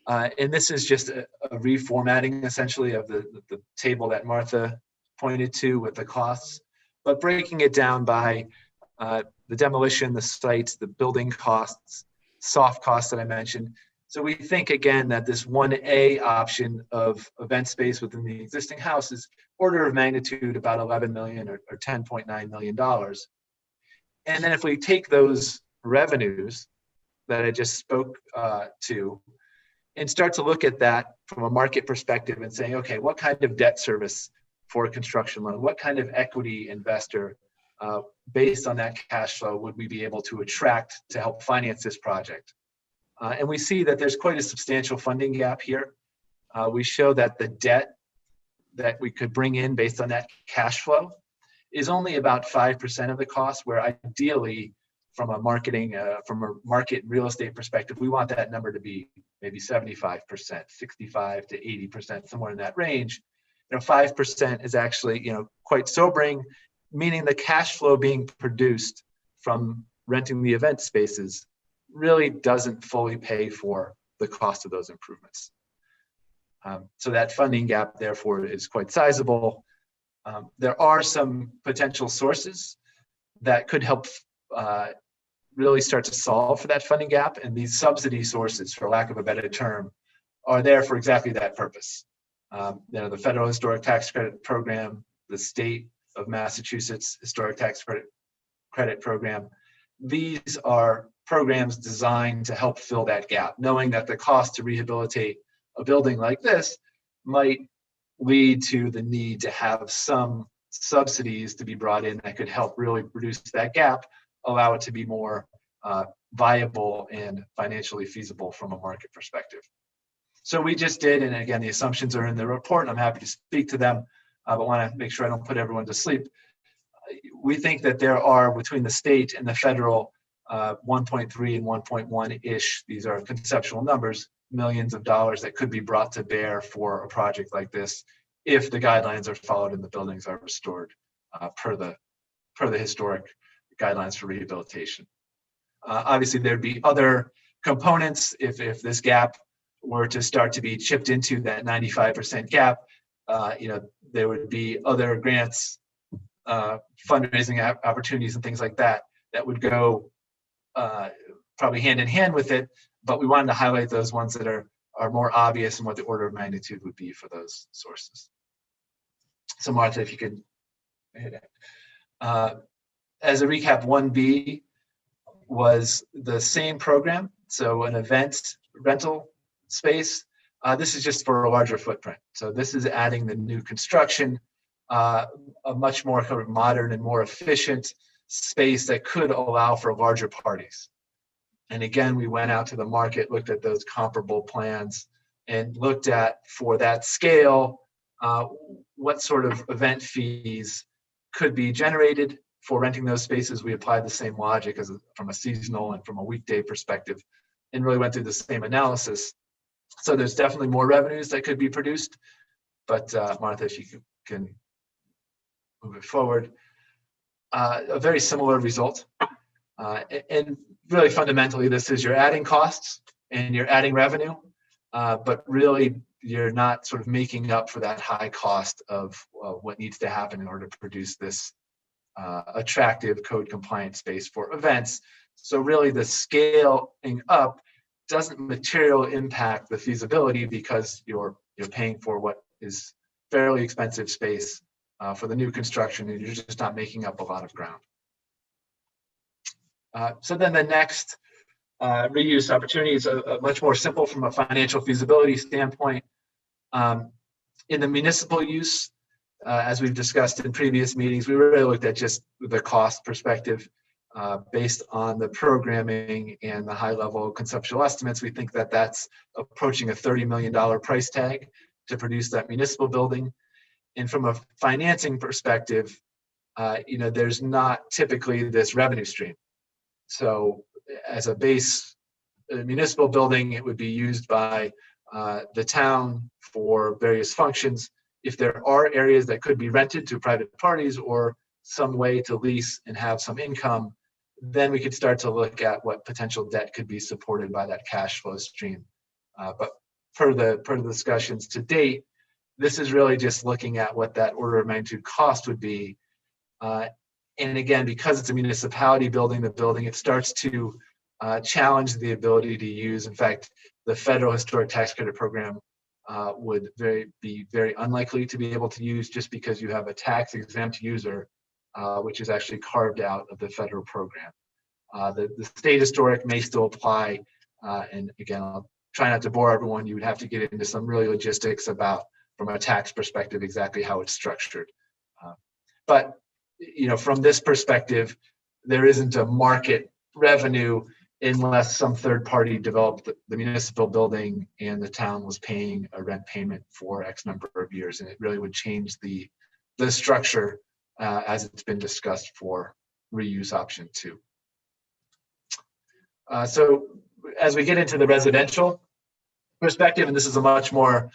and this is just a reformatting essentially of the table that Martha pointed to with the costs, but breaking it down by the demolition, the site, the building costs, soft costs that I mentioned. So we think, again, that this 1A option of event space within the existing house is order of magnitude about $11 million or $10.9 million. And then if we take those revenues that I just spoke to and start to look at that from a market perspective and saying, okay, what kind of debt service for a construction loan, what kind of equity investor based on that cash flow would we be able to attract to help finance this project? And we see that there's quite a substantial funding gap here. We show that the debt that we could bring in based on that cash flow is only about 5% of the cost, where ideally from a market real estate perspective, we want that number to be maybe 75%, 65 to 80%, somewhere in that range. 5% is actually, quite sobering, meaning the cash flow being produced from renting the event spaces really doesn't fully pay for the cost of those improvements. So that funding gap, therefore, is quite sizable. There are some potential sources that could help really start to solve for that funding gap, and these subsidy sources, for lack of a better term, are there for exactly that purpose. The Federal Historic Tax Credit Program, the State of Massachusetts Historic Tax Credit Program, these are programs designed to help fill that gap, knowing that the cost to rehabilitate a building like this might lead to the need to have some subsidies to be brought in that could help really reduce that gap, allow it to be more viable and financially feasible from a market perspective. So we just did, and again, the assumptions are in the report, and I'm happy to speak to them, but want to make sure I don't put everyone to sleep. We think that there are, between the state and the federal, 1.3 and 1.1-ish, these are conceptual numbers, millions of dollars that could be brought to bear for a project like this if the guidelines are followed and the buildings are restored per the historic guidelines for rehabilitation. Obviously, there'd be other components if this gap were to start to be chipped into that 95% gap. There would be other grants, fundraising opportunities and things like that would go probably hand in hand with it, but we wanted to highlight those ones that are more obvious and what the order of magnitude would be for those sources. So Martha, if you could hit it. As a recap, 1B was the same program, so an event rental space. This is just for a larger footprint. So this is adding the new construction, a much more kind of modern and more efficient space that could allow for larger parties. And again, we went out to the market, looked at those comparable plans, and looked at, for that scale, what sort of event fees could be generated for renting those spaces. We applied the same logic from a seasonal and from a weekday perspective, and really went through the same analysis. So there's definitely more revenues that could be produced, but Martha, if you can move it forward. A very similar result. And really fundamentally, this is you're adding costs and you're adding revenue, but really you're not sort of making up for that high cost of what needs to happen in order to produce this attractive code compliant space for events. So really the scaling up doesn't materially impact the feasibility because you're paying for what is fairly expensive space for the new construction, and you're just not making up a lot of ground. So then the next reuse opportunity is a much more simple from a financial feasibility standpoint. In the municipal use, as we've discussed in previous meetings, we really looked at just the cost perspective based on the programming and the high level conceptual estimates. We think that that's approaching a $30 million price tag to produce that municipal building. And from a financing perspective, there's not typically this revenue stream. So as a base municipal building, it would be used by the town for various functions. If there are areas that could be rented to private parties or some way to lease and have some income, then we could start to look at what potential debt could be supported by that cash flow stream. But per the discussions to date, this is really just looking at what that order of magnitude cost would be. And again, because it's a municipality building, it starts to challenge the ability to use. In fact, the federal historic tax credit program would be very unlikely to be able to use, just because you have a tax exempt user, which is actually carved out of the federal program. The state historic may still apply. And again, I'll try not to bore everyone. You would have to get into some really logistics about, from a tax perspective, exactly how it's structured. But from this perspective, there isn't a market revenue unless some third party developed the municipal building and the town was paying a rent payment for X number of years. And it really would change the structure as it's been discussed for reuse option 2. So as we get into the residential perspective, and this is a much more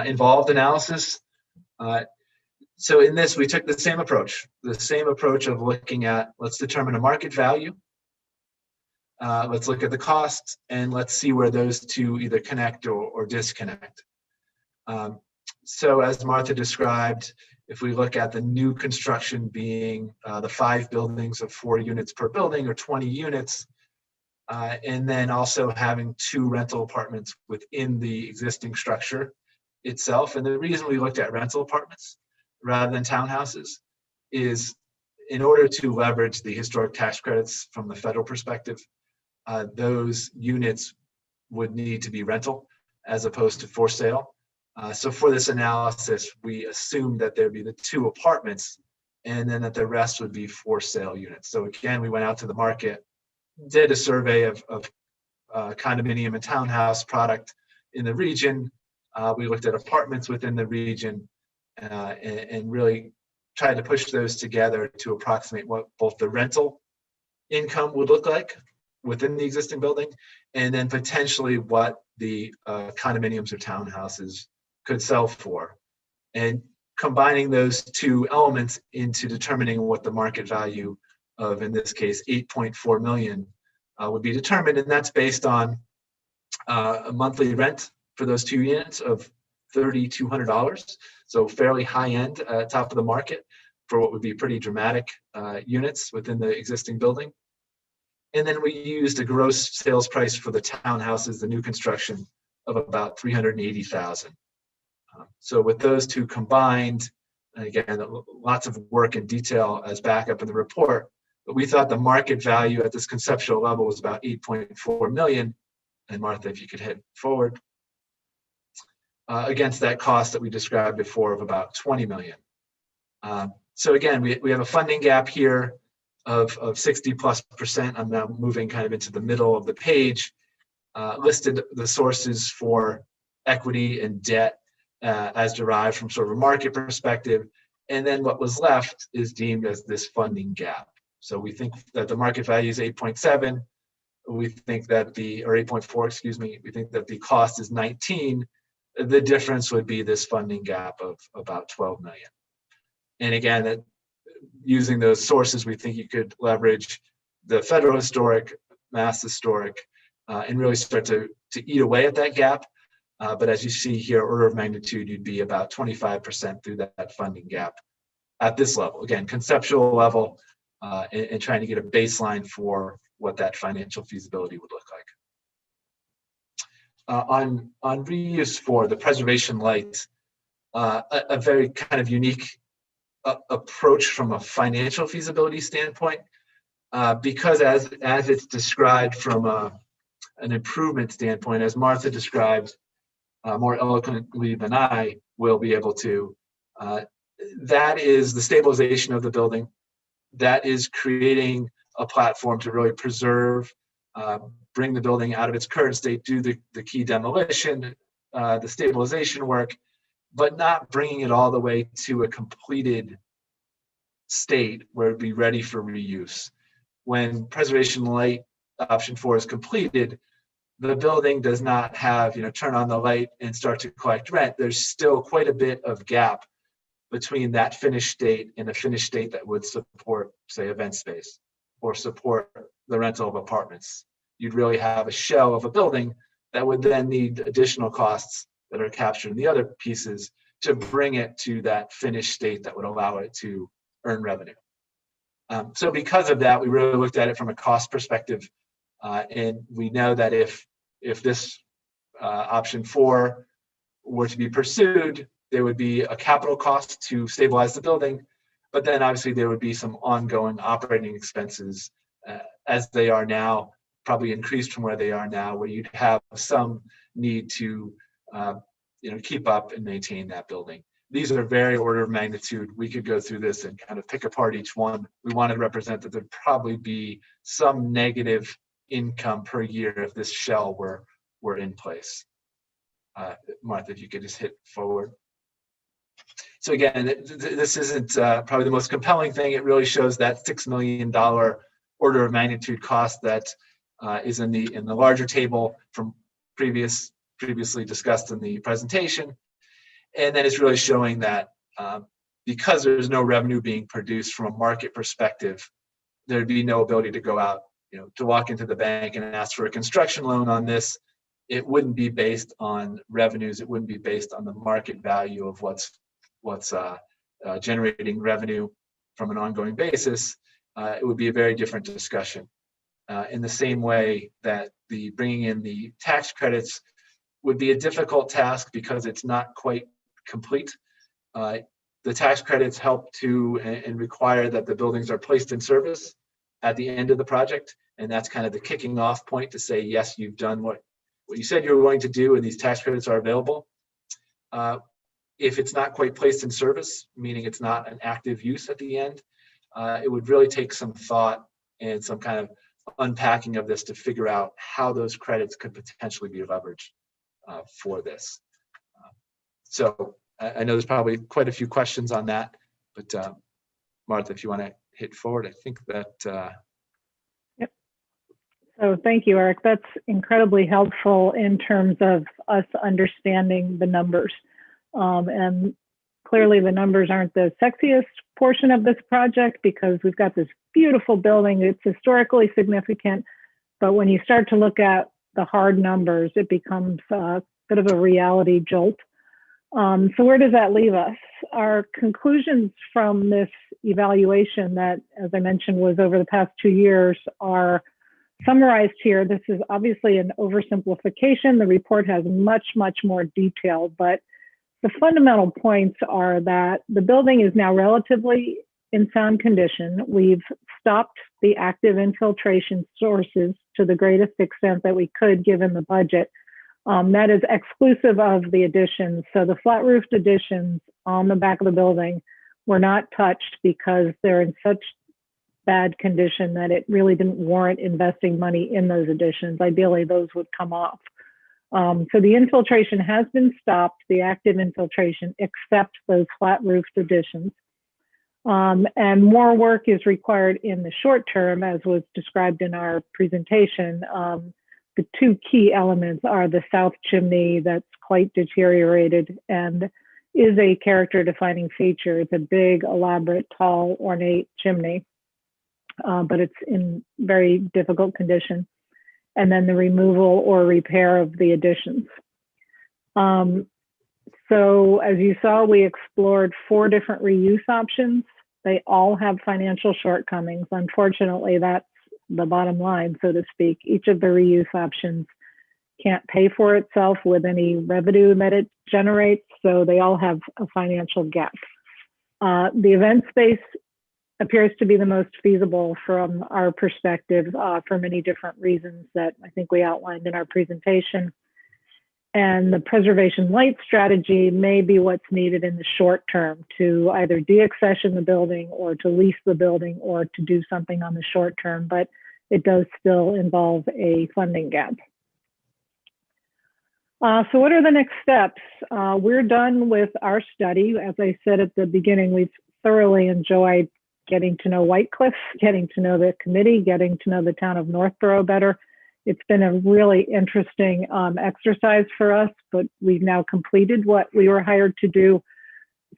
involved analysis. So in this, we took the same approach of looking at, let's determine a market value. Let's look at the costs, and let's see where those two either connect or disconnect. So as Martha described, if we look at the new construction being the 5 buildings of 4 units per building, or 20 units, and then also having 2 rental apartments within the existing structure itself. And the reason we looked at rental apartments rather than townhouses is in order to leverage the historic tax credits from the federal perspective, those units would need to be rental as opposed to for sale. So for this analysis, we assumed that there'd be the 2 apartments and then that the rest would be for sale units. So again, we went out to the market, did a survey of condominium and townhouse product in the region. We looked at apartments within the region and really tried to push those together to approximate what both the rental income would look like within the existing building, and then potentially what the condominiums or townhouses could sell for. And combining those 2 elements into determining what the market value of, in this case, 8.4 million would be determined. And that's based on a monthly rent for those 2 units of $3,200. So fairly high end, top of the market for what would be pretty dramatic units within the existing building. And then we used a gross sales price for the townhouses, the new construction, of about $380,000. So with those 2 combined, and again, lots of work and detail as backup in the report, but we thought the market value at this conceptual level was about 8.4 million. And Martha, if you could hit forward, against that cost that we described before of about 20 million. So again, we have a funding gap here of 60+%. I'm now moving kind of into the middle of the page, listed the sources for equity and debt as derived from sort of a market perspective. And then what was left is deemed as this funding gap. So we think that the market value is 8.7. We think that or 8.4, excuse me. We think that the cost is 19. The difference would be this funding gap of about 12 million. And again, using those sources, we think you could leverage the Federal Historic, Mass Historic, and really start to eat away at that gap. But as you see here, order of magnitude, you'd be about 25% through that funding gap at this level. Again, conceptual level, and trying to get a baseline for what that financial feasibility would look like. On reuse for the preservation light, a very kind of unique approach from a financial feasibility standpoint, because as it's described from an improvement standpoint, as Martha described more eloquently than I will be able to, that is the stabilization of the building. That is creating a platform to really preserve, bring the building out of its current state, do the key demolition, the stabilization work, but not bringing it all the way to a completed state where it'd be ready for reuse. When preservation light option 4 is completed, the building does not have, turn on the light and start to collect rent. There's still quite a bit of gap between that finished state and a finished state that would support, say, event space or support the rental of apartments. You'd really have a shell of a building that would then need additional costs that are captured in the other pieces to bring it to that finished state that would allow it to earn revenue. So because of that, we really looked at it from a cost perspective. And we know that if this option 4 were to be pursued, there would be a capital cost to stabilize the building, but then obviously there would be some ongoing operating expenses as they are now, probably increased from where they are now, where you'd have some need to keep up and maintain that building. These are very order of magnitude. We could go through this and kind of pick apart each one. We want to represent that there'd probably be some negative income per year if this shell were in place. Martha, if you could just hit forward. So again, this isn't probably the most compelling thing. It really shows that $6 million order of magnitude cost that is in the larger table from previously discussed in the presentation. And then it's really showing that because there's no revenue being produced from a market perspective, there'd be no ability to go out, to walk into the bank and ask for a construction loan on this. It wouldn't be based on revenues. It wouldn't be based on the market value of what's generating revenue from an ongoing basis. It would be a very different discussion. In the same way that the bringing in the tax credits would be a difficult task because it's not quite complete. The tax credits help to and require that the buildings are placed in service at the end of the project. And that's kind of the kicking off point to say, yes, you've done what you said you were going to do, and these tax credits are available. If it's not quite placed in service, meaning it's not an active use at the end, it would really take some thought and some kind of unpacking of this to figure out how those credits could potentially be leveraged for this. So I know there's probably quite a few questions on that, but Martha, if you want to hit forward, I think that. Yep. So thank you, Eric. That's incredibly helpful in terms of us understanding the numbers. And clearly the numbers aren't the sexiest portion of this project because we've got this beautiful building. It's historically significant, but when you start to look at the hard numbers, it becomes a bit of a reality jolt. So where does that leave us? Our conclusions from this evaluation that, as I mentioned, was over the past 2 years are summarized here. This is obviously an oversimplification. The report has much, much more detail, but the fundamental points are that the building is now relatively in sound condition. We've stopped the active infiltration sources to the greatest extent that we could given the budget. That is exclusive of the additions. So the flat roofed additions on the back of the building were not touched because they're in such bad condition that it really didn't warrant investing money in those additions. Ideally, those would come off. So the infiltration has been stopped, the active infiltration, except those flat roofed additions. And more work is required in the short term, as was described in our presentation. The two key elements are the south chimney that's quite deteriorated and is a character defining feature. It's a big, elaborate, tall, ornate chimney, but it's in very difficult condition. And then the removal or repair of the additions. So as you saw, we explored 4 different reuse options. They all have financial shortcomings. Unfortunately, that's the bottom line, so to speak. Each of the reuse options can't pay for itself with any revenue that it generates, so they all have a financial gap. The event space appears to be the most feasible from our perspective for many different reasons that I think we outlined in our presentation. And the preservation light strategy may be what's needed in the short term to either deaccession the building or to lease the building or to do something on the short term, but it does still involve a funding gap. So what are the next steps? We're done with our study. As I said at the beginning, we've thoroughly enjoyed getting to know White Cliffs, getting to know the committee, getting to know the town of Northborough better. It's been a really interesting exercise for us, but we've now completed what we were hired to do.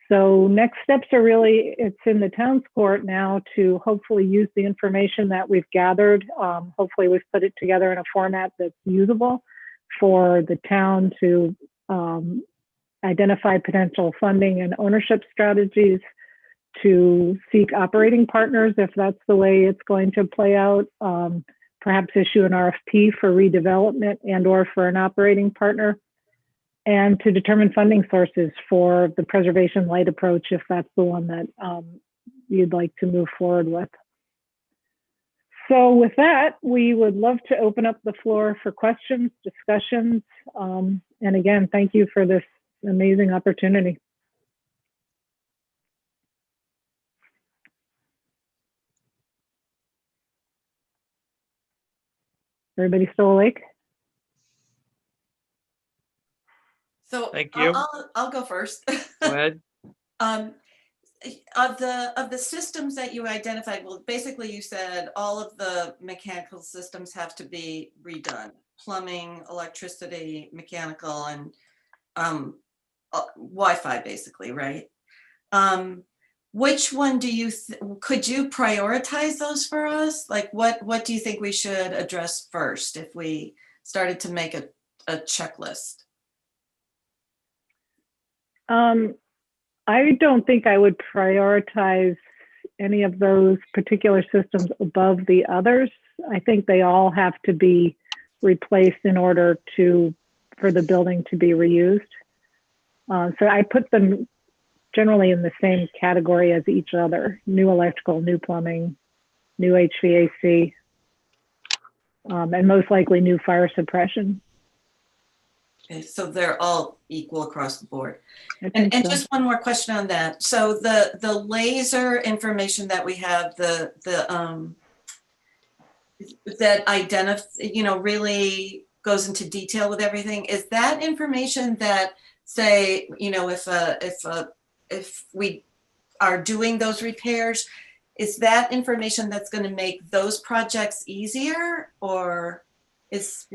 So next steps are really, it's in the town's court now to hopefully use the information that we've gathered. Hopefully we've put it together in a format that's usable for the town to identify potential funding and ownership strategies, to seek operating partners if that's the way it's going to play out. Perhaps issue an RFP for redevelopment and or for an operating partner, and to determine funding sources for the preservation light approach if that's the one that you'd like to move forward with. So with that, we would love to open up the floor for questions, discussions, and again, thank you for this amazing opportunity. Everybody still awake? So Thank you. I'll go first. Go ahead. Of the systems that you identified, well, basically you said all of the mechanical systems have to be redone: plumbing, electricity, mechanical, and Wi-Fi, basically, right? Which one do you could you prioritize those for us? Like, what do you think we should address first if we started to make a checklist? I don't think I would prioritize any of those particular systems above the others. I think they all have to be replaced in order for the building to be reused. So I put them generally in the same category as each other: new electrical, new plumbing, new HVAC, and most likely new fire suppression. Okay, so they're all equal across the board. And so. Just one more question on that. So the laser information that we have, that really goes into detail with everything. Is that information that, say, if we are doing those repairs, is that information that's going to make those projects easier, or It's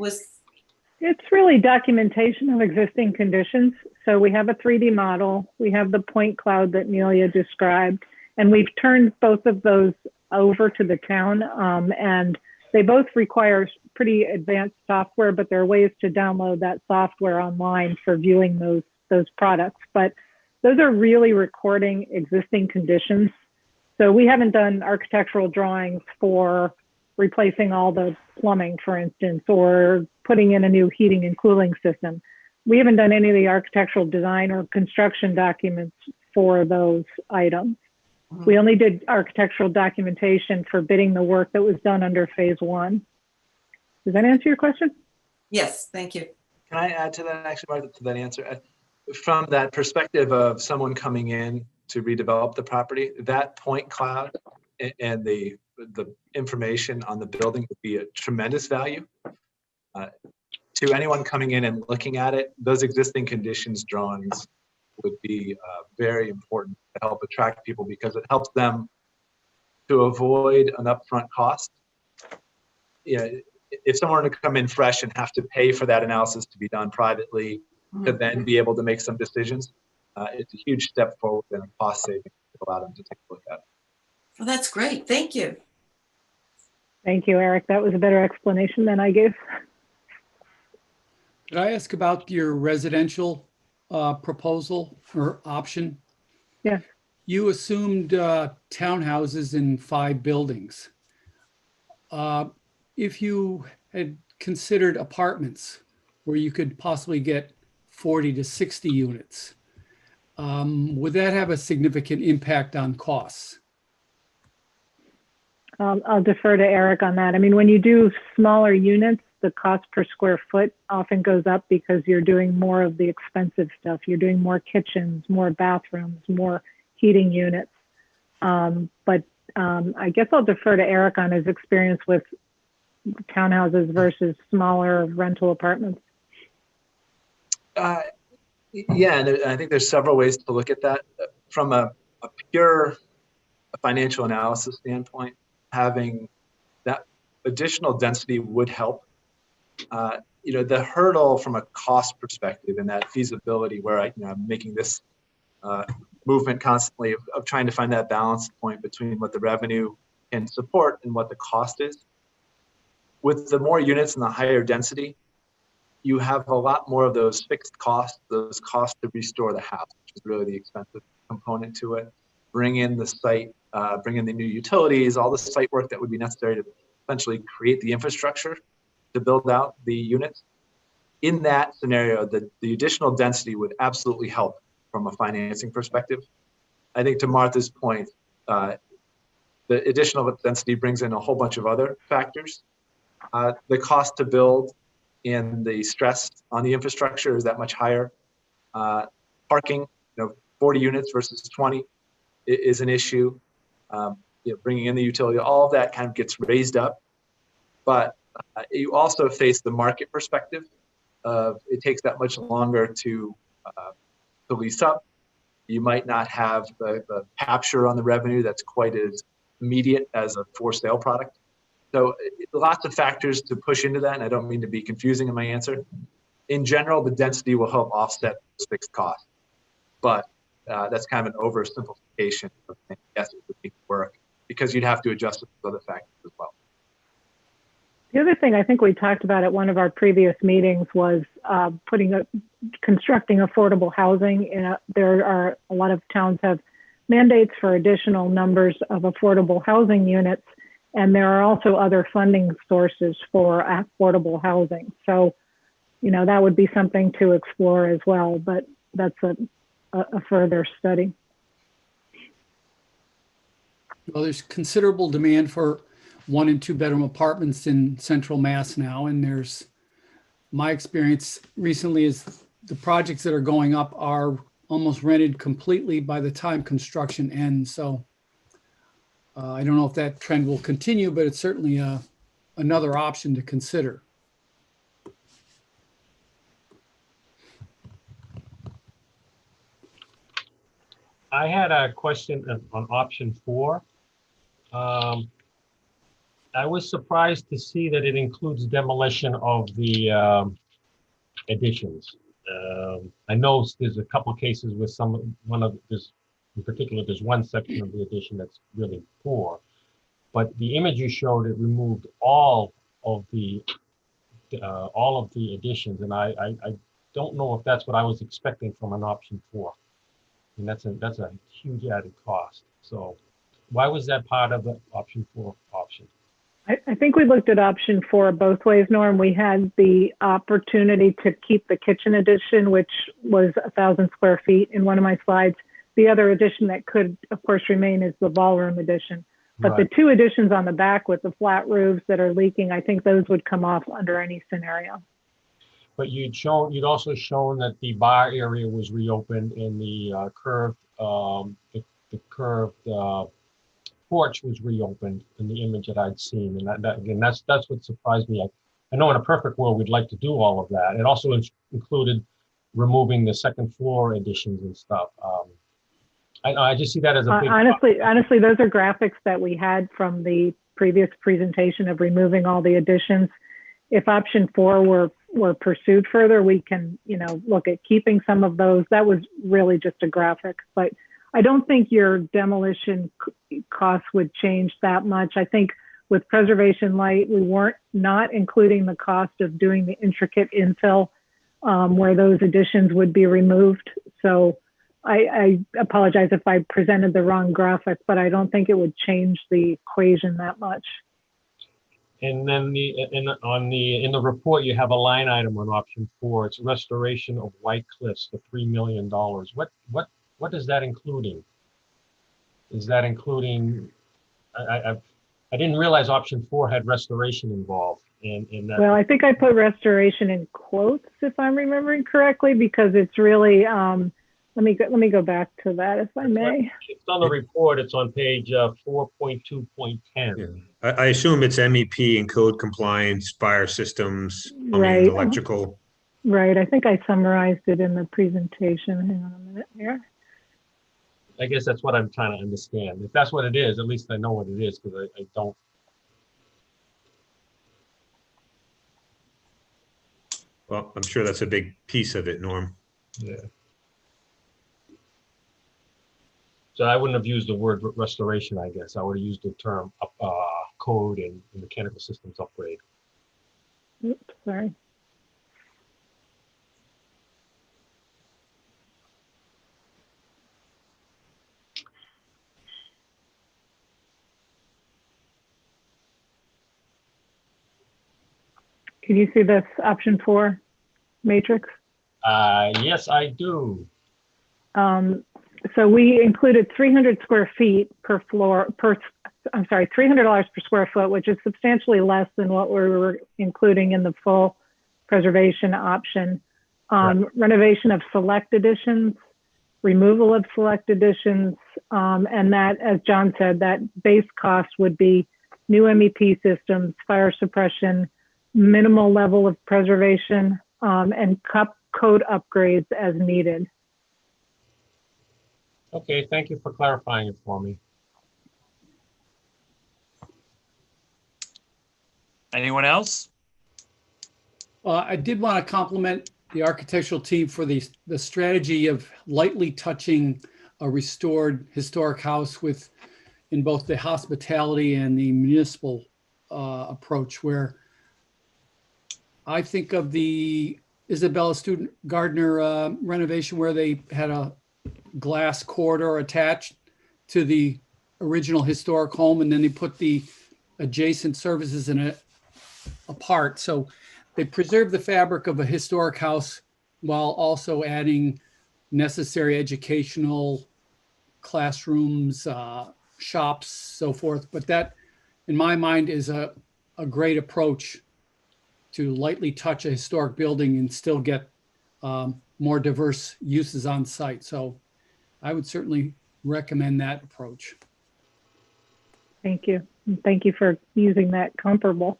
really documentation of existing conditions. So we have a 3D model, we have the point cloud that Nelia described, and we've turned both of those over to the town, and they both require pretty advanced software, but there are ways to download that software online for viewing those products. But those are really recording existing conditions. So we haven't done architectural drawings for replacing all the plumbing, for instance, or putting in a new heating and cooling system. We haven't done any of the architectural design or construction documents for those items. Mm-hmm. We only did architectural documentation for bidding the work that was done under phase 1. Does that answer your question? Yes, thank you. Can I add to that, actually, Martha, to that answer? From that perspective of someone coming in to redevelop the property, that point cloud and the information on the building would be a tremendous value to anyone coming in and looking at it. Those existing conditions drawings would be very important to help attract people, because it helps them to avoid an upfront cost. Yeah, if someone were to come in fresh and have to pay for that analysis to be done privately, to then be able to make some decisions, it's a huge step forward and a cost saving to allow them to take a look at it. Well, that's great. Thank you. Thank you, Eric. That was a better explanation than I gave. Could I ask about your residential proposal or option? Yes. You assumed townhouses in 5 buildings. If you had considered apartments where you could possibly get 40 to 60 units, would that have a significant impact on costs? I'll defer to Eric on that. I mean, when you do smaller units, the cost per square foot often goes up because you're doing more of the expensive stuff. You're doing more kitchens, more bathrooms, more heating units. But I guess I'll defer to Eric on his experience with townhouses versus smaller rental apartments. Yeah, and I think there's several ways to look at that. From a pure financial analysis standpoint, having that additional density would help. The hurdle from a cost perspective and that feasibility where I'm making this movement constantly of trying to find that balance point between what the revenue can support and what the cost is. With the more units and the higher density, you have a lot more of those fixed costs, those costs to restore the house, which is really the expensive component to it. Bring in the site, bring in the new utilities, all the site work that would be necessary to essentially create the infrastructure to build out the units. In that scenario, the additional density would absolutely help from a financing perspective. I think to Martha's point, the additional density brings in a whole bunch of other factors. The cost to build and the stress on the infrastructure is that much higher. Parking, 40 units versus 20 is an issue. Bringing in the utility, all of that kind of gets raised up. But you also face the market perspective of it takes that much longer to lease up. You might not have the capture on the revenue that's quite as immediate as a for sale product. So lots of factors to push into that, and I don't mean to be confusing in my answer. In general, the density will help offset those fixed costs, but that's kind of an oversimplification of saying, yes, it would make it work because you'd have to adjust with other factors as well. The other thing I think we talked about at one of our previous meetings was constructing affordable housing. There are a lot of towns have mandates for additional numbers of affordable housing units, and there are also other funding sources for affordable housing. So, that would be something to explore as well, but that's a further study. Well, there's considerable demand for 1 and 2 bedroom apartments in central Mass now. And my experience recently is the projects that are going up are almost rented completely by the time construction ends. So I don't know if that trend will continue, but it's certainly another option to consider. I had a question on option 4. I was surprised to see that it includes demolition of the additions. I know there's a couple of cases with in particular, there's one section of the addition that's really poor, but the image you showed, it removed all of the additions, and I don't know if that's what I was expecting from an option 4. And that's a huge added cost. So why was that part of the option 4 option? I think we looked at option 4 both ways, Norm. We had the opportunity to keep the kitchen addition, which was 1,000 square feet in one of my slides. The other addition that could, of course, remain is the ballroom addition. But Right. the 2 additions on the back with the flat roofs that are leaking, I think those would come off under any scenario. But you'd also shown that the bar area was reopened and the curved porch was reopened in the image that I'd seen. And that again, that's what surprised me. I know in a perfect world we'd like to do all of that. It also included removing the second floor additions and stuff. I just see that as a big honestly, those are graphics that we had from the previous presentation of removing all the additions. If option 4 were pursued further, we can, look at keeping some of those. That was really just a graphic, but I don't think your demolition costs would change that much. I think with Preservation Light, we weren't not including the cost of doing the intricate infill where those additions would be removed. So I apologize if I presented the wrong graphic, but I don't think it would change the equation that much. And then in the report, you have a line item on option 4. It's restoration of White Cliffs for $3 million. What is that including? Is that including? I didn't realize option 4 had restoration involved in that. Well, I think I put restoration in quotes if I'm remembering correctly, because it's really. Let me go back to that if I may. It's on the report. It's on page 4.2.10. Yeah. I assume it's MEP and code compliance, fire systems, plumbing, Right. electrical. Right. I think I summarized it in the presentation. Hang on a minute here. I guess that's what I'm trying to understand. If that's what it is, at least I know what it is, because I don't. Well, I'm sure that's a big piece of it, Norm. Yeah. So I wouldn't have used the word restoration, I guess. I would have used the term code and mechanical systems upgrade. Oops, sorry. Can you see this option 4 matrix? Yes, I do. So we included 300 square feet per floor $300 per square foot, which is substantially less than what we were including in the full preservation option. Right. Renovation of select additions, removal of select additions, and that, as John said, that base cost would be new MEP systems, fire suppression, minimal level of preservation, and code upgrades as needed. Okay, thank you for clarifying it for me. Anyone else? I did want to compliment the architectural team for the strategy of lightly touching a restored historic house in both the hospitality and the municipal approach, where I think of the Isabella Student Gardner renovation, where they had a glass corridor attached to the original historic home, and then they put the adjacent services in it apart. So they preserve the fabric of a historic house while also adding necessary educational classrooms, shops, so forth. But that, in my mind, is a great approach to lightly touch a historic building and still get more diverse uses on site. So I would certainly recommend that approach. Thank you. And thank you for using that comparable.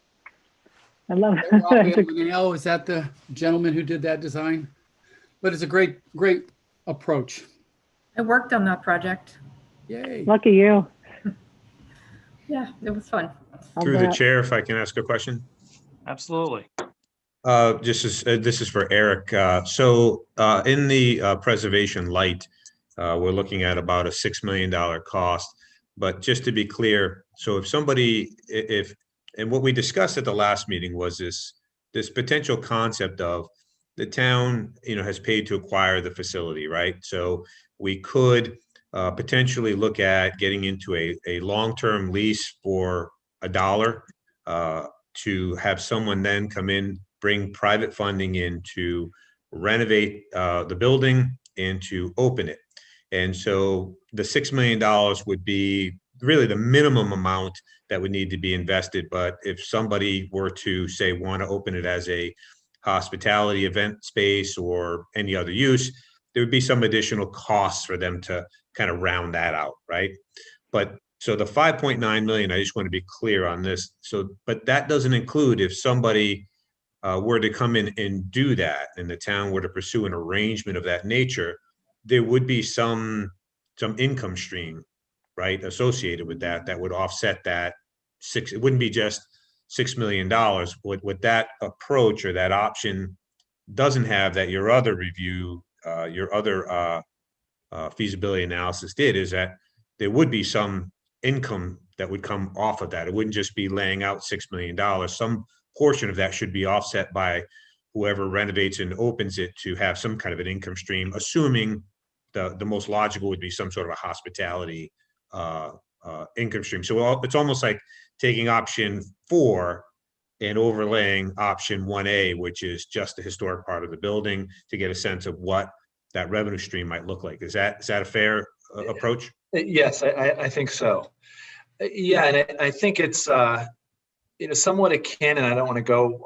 I love it. Is that the gentleman who did that design? But it's a great approach. I worked on that project. Yay. Lucky you. Yeah, it was fun. Through the chair, if I can ask a question. Absolutely. This is for Eric. So in the Preservation Light, we're looking at about a $6 million cost. But just to be clear, so if somebody, and what we discussed at the last meeting was this potential concept of the town, has paid to acquire the facility, right? So we could potentially look at getting into a long-term lease for $1 to have someone then come in, bring private funding in to renovate the building and to open it. And so the $6 million would be really the minimum amount that would need to be invested. But if somebody were to say want to open it as a hospitality event space or any other use, there would be some additional costs for them to kind of round that out, right? But so the 5.9 million, I just want to be clear on this. So, but that doesn't include if somebody were to come in and do that, and the town were to pursue an arrangement of that nature, there would be some income stream, right, associated with that would offset that six. It wouldn't be just $6 million. What that approach or that option doesn't have that your other review, your other feasibility analysis did is that there would be some income that would come off of that. It wouldn't just be laying out $6 million. Some portion of that should be offset by whoever renovates and opens it to have some kind of an income stream, assuming the most logical would be some sort of a hospitality income stream. So it's almost like taking option 4 and overlaying option 1A, which is just the historic part of the building, to get a sense of what that revenue stream might look like. Is that a fair approach? Yes, I think so. Yeah, and I think it's somewhat akin, and I don't want to go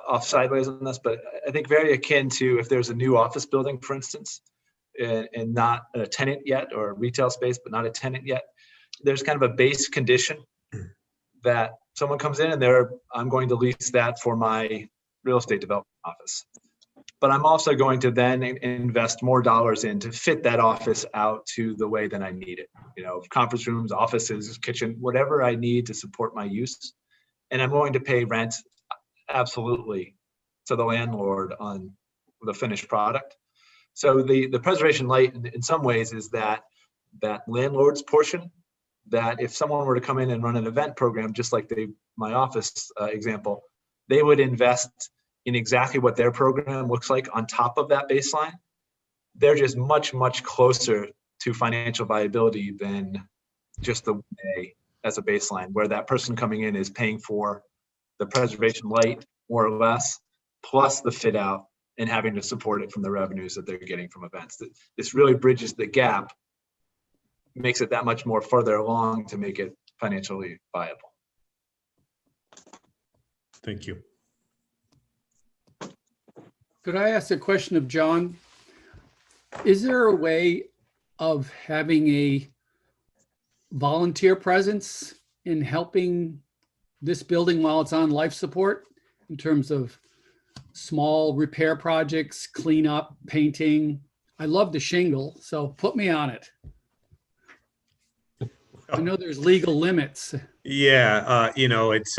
off sideways on this, but I think very akin to if there's a new office building, for instance, and not a tenant yet, or a retail space but not a tenant yet. There's kind of a base condition that someone comes in and I'm going to lease that for my real estate development office. But I'm also going to then invest more dollars in to fit that office out to the way that I need it. Conference rooms, offices, kitchen, whatever I need to support my use. And I'm going to pay rent absolutely to the landlord on the finished product. So the preservation light in some ways is that landlord's portion, that if someone were to come in and run an event program, just like my office example, they would invest in exactly what their program looks like on top of that baseline. They're just much, much closer to financial viability than just the way as a baseline, where that person coming in is paying for the preservation light, more or less, plus the fit out and having to support it from the revenues that they're getting from events. This really bridges the gap, makes it that much more further along to make it financially viable. Thank you. Could I ask a question of John? Is there a way of having a volunteer presence in helping this building while it's on life support, in terms of small repair projects, cleanup, painting? I love the shingle, so put me on it. I know there's legal limits. Yeah, it's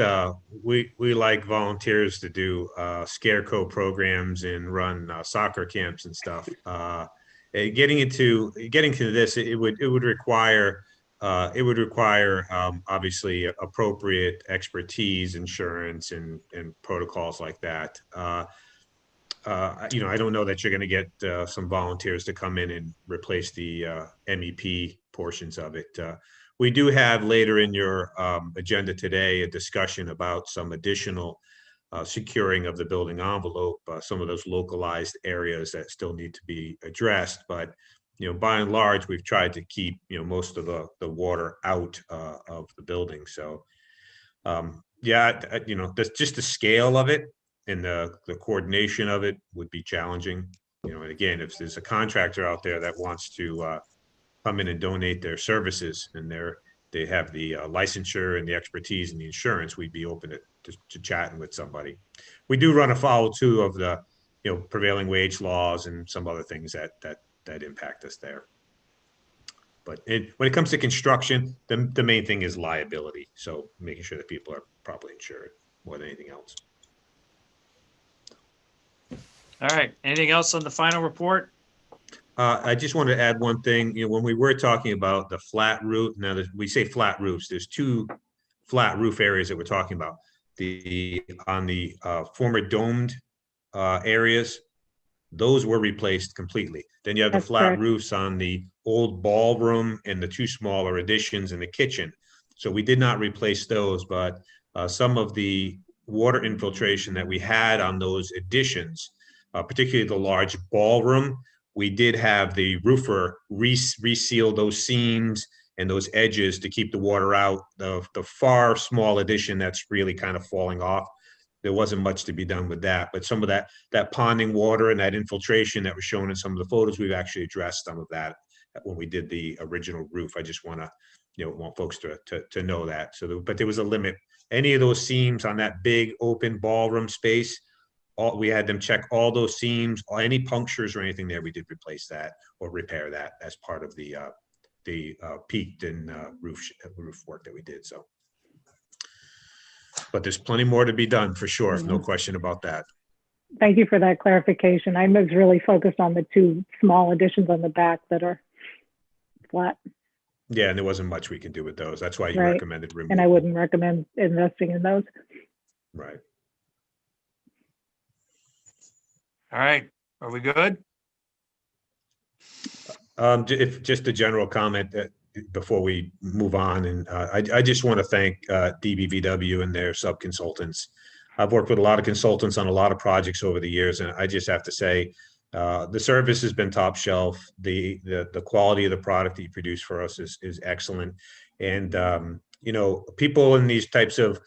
we like volunteers to do scarecrow programs and run soccer camps and stuff. Getting into this, it would require obviously appropriate expertise, insurance, and protocols like that. I don't know that you're going to get some volunteers to come in and replace the MEP portions of it. We do have later in your agenda today a discussion about some additional securing of the building envelope, some of those localized areas that still need to be addressed. But by and large, we've tried to keep most of the water out of the building. So just the scale of it and the coordination of it would be challenging. And again, if there's a contractor out there that wants to come in and donate their services, and they have the licensure and the expertise and the insurance, we'd be open to chatting with somebody. We do run afoul too of the prevailing wage laws and some other things that impact us there. But when it comes to construction, the main thing is liability. So making sure that people are properly insured more than anything else. All right. Anything else on the final report? I just want to add one thing. When we were talking about the flat roof, now that we say flat roofs, there's 2 flat roof areas that we're talking about. On the former domed areas, those were replaced completely. Then you have the flat roofs on the old ballroom and the 2 smaller additions in the kitchen. So we did not replace those, but some of the water infiltration that we had on those additions, particularly the large ballroom, we did have the roofer reseal those seams and those edges to keep the water out. The far small addition that's really kind of falling off, there wasn't much to be done with that. But some of that ponding water and that infiltration that was shown in some of the photos, we've actually addressed some of that when we did the original roof. I just want folks to know that. But there was a limit. Any of those seams on that big open ballroom space, we had them check all those seams, any punctures or anything there. We did replace that or repair that as part of the peaked and roof work that we did. So but there's plenty more to be done for sure. No Mhm. question about that. Thank you for that clarification. I was really focused on the two small additions on the back that are flat, Yeah, and there wasn't much we can do with those. That's why you Right. recommended removal. and I wouldn't recommend investing in those. Right. All right, are we good? If just a general comment that before we move on, and I just want to thank DBVW and their sub-consultants. I've worked with a lot of consultants on a lot of projects over the years, and I just have to say, the service has been top shelf. The quality of the product that you produce for us is excellent. And you know, people in these types of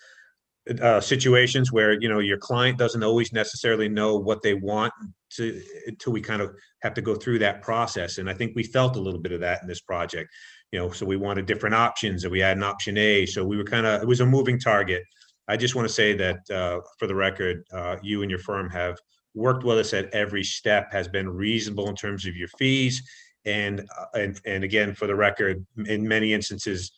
situations where, you know, your client doesn't always necessarily know what they want until we kind of have to go through that process. And I think we felt a little bit of that in this project, you know, so we wanted different options, and we had an option A. So we were it was a moving target. I just want to say that for the record, you and your firm have worked with us at every step, has been reasonable in terms of your fees. And again, for the record, in many instances,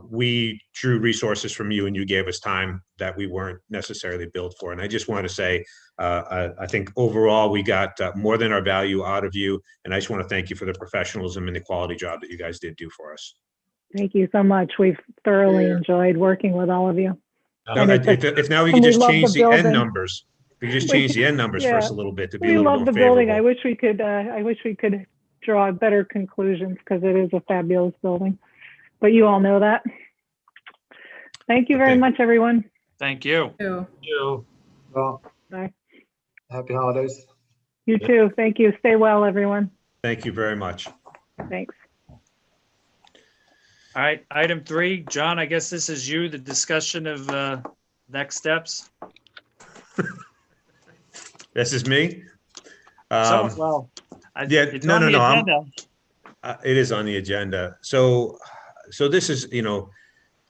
we drew resources from you, and you gave us time that we weren't necessarily billed for. And I just want to say, I think overall we got more than our value out of you. And I just want to thank you for the professionalism and the quality job that you guys did do for us. Thank you so much. We've thoroughly Yeah. enjoyed working with all of you. Now, And it's if now we and could we just love change the the end building. numbers, we could just We- change the end numbers for us yeah. a little bit to be a We little love more the building. I favorable. wish we could draw better conclusions, because it is a fabulous building. But you all know that. Thank you very Okay. much, everyone. Thank you. Ew. You. Well, Bye. happy holidays. You too. Thank you. Stay well, everyone. Thank you very much. Thanks. All right, item 3, John, I guess this is you, the discussion of next steps. This is me. Well, yeah, it's no, on no, the no, I'm- agenda. It is on the agenda. So this is, you know,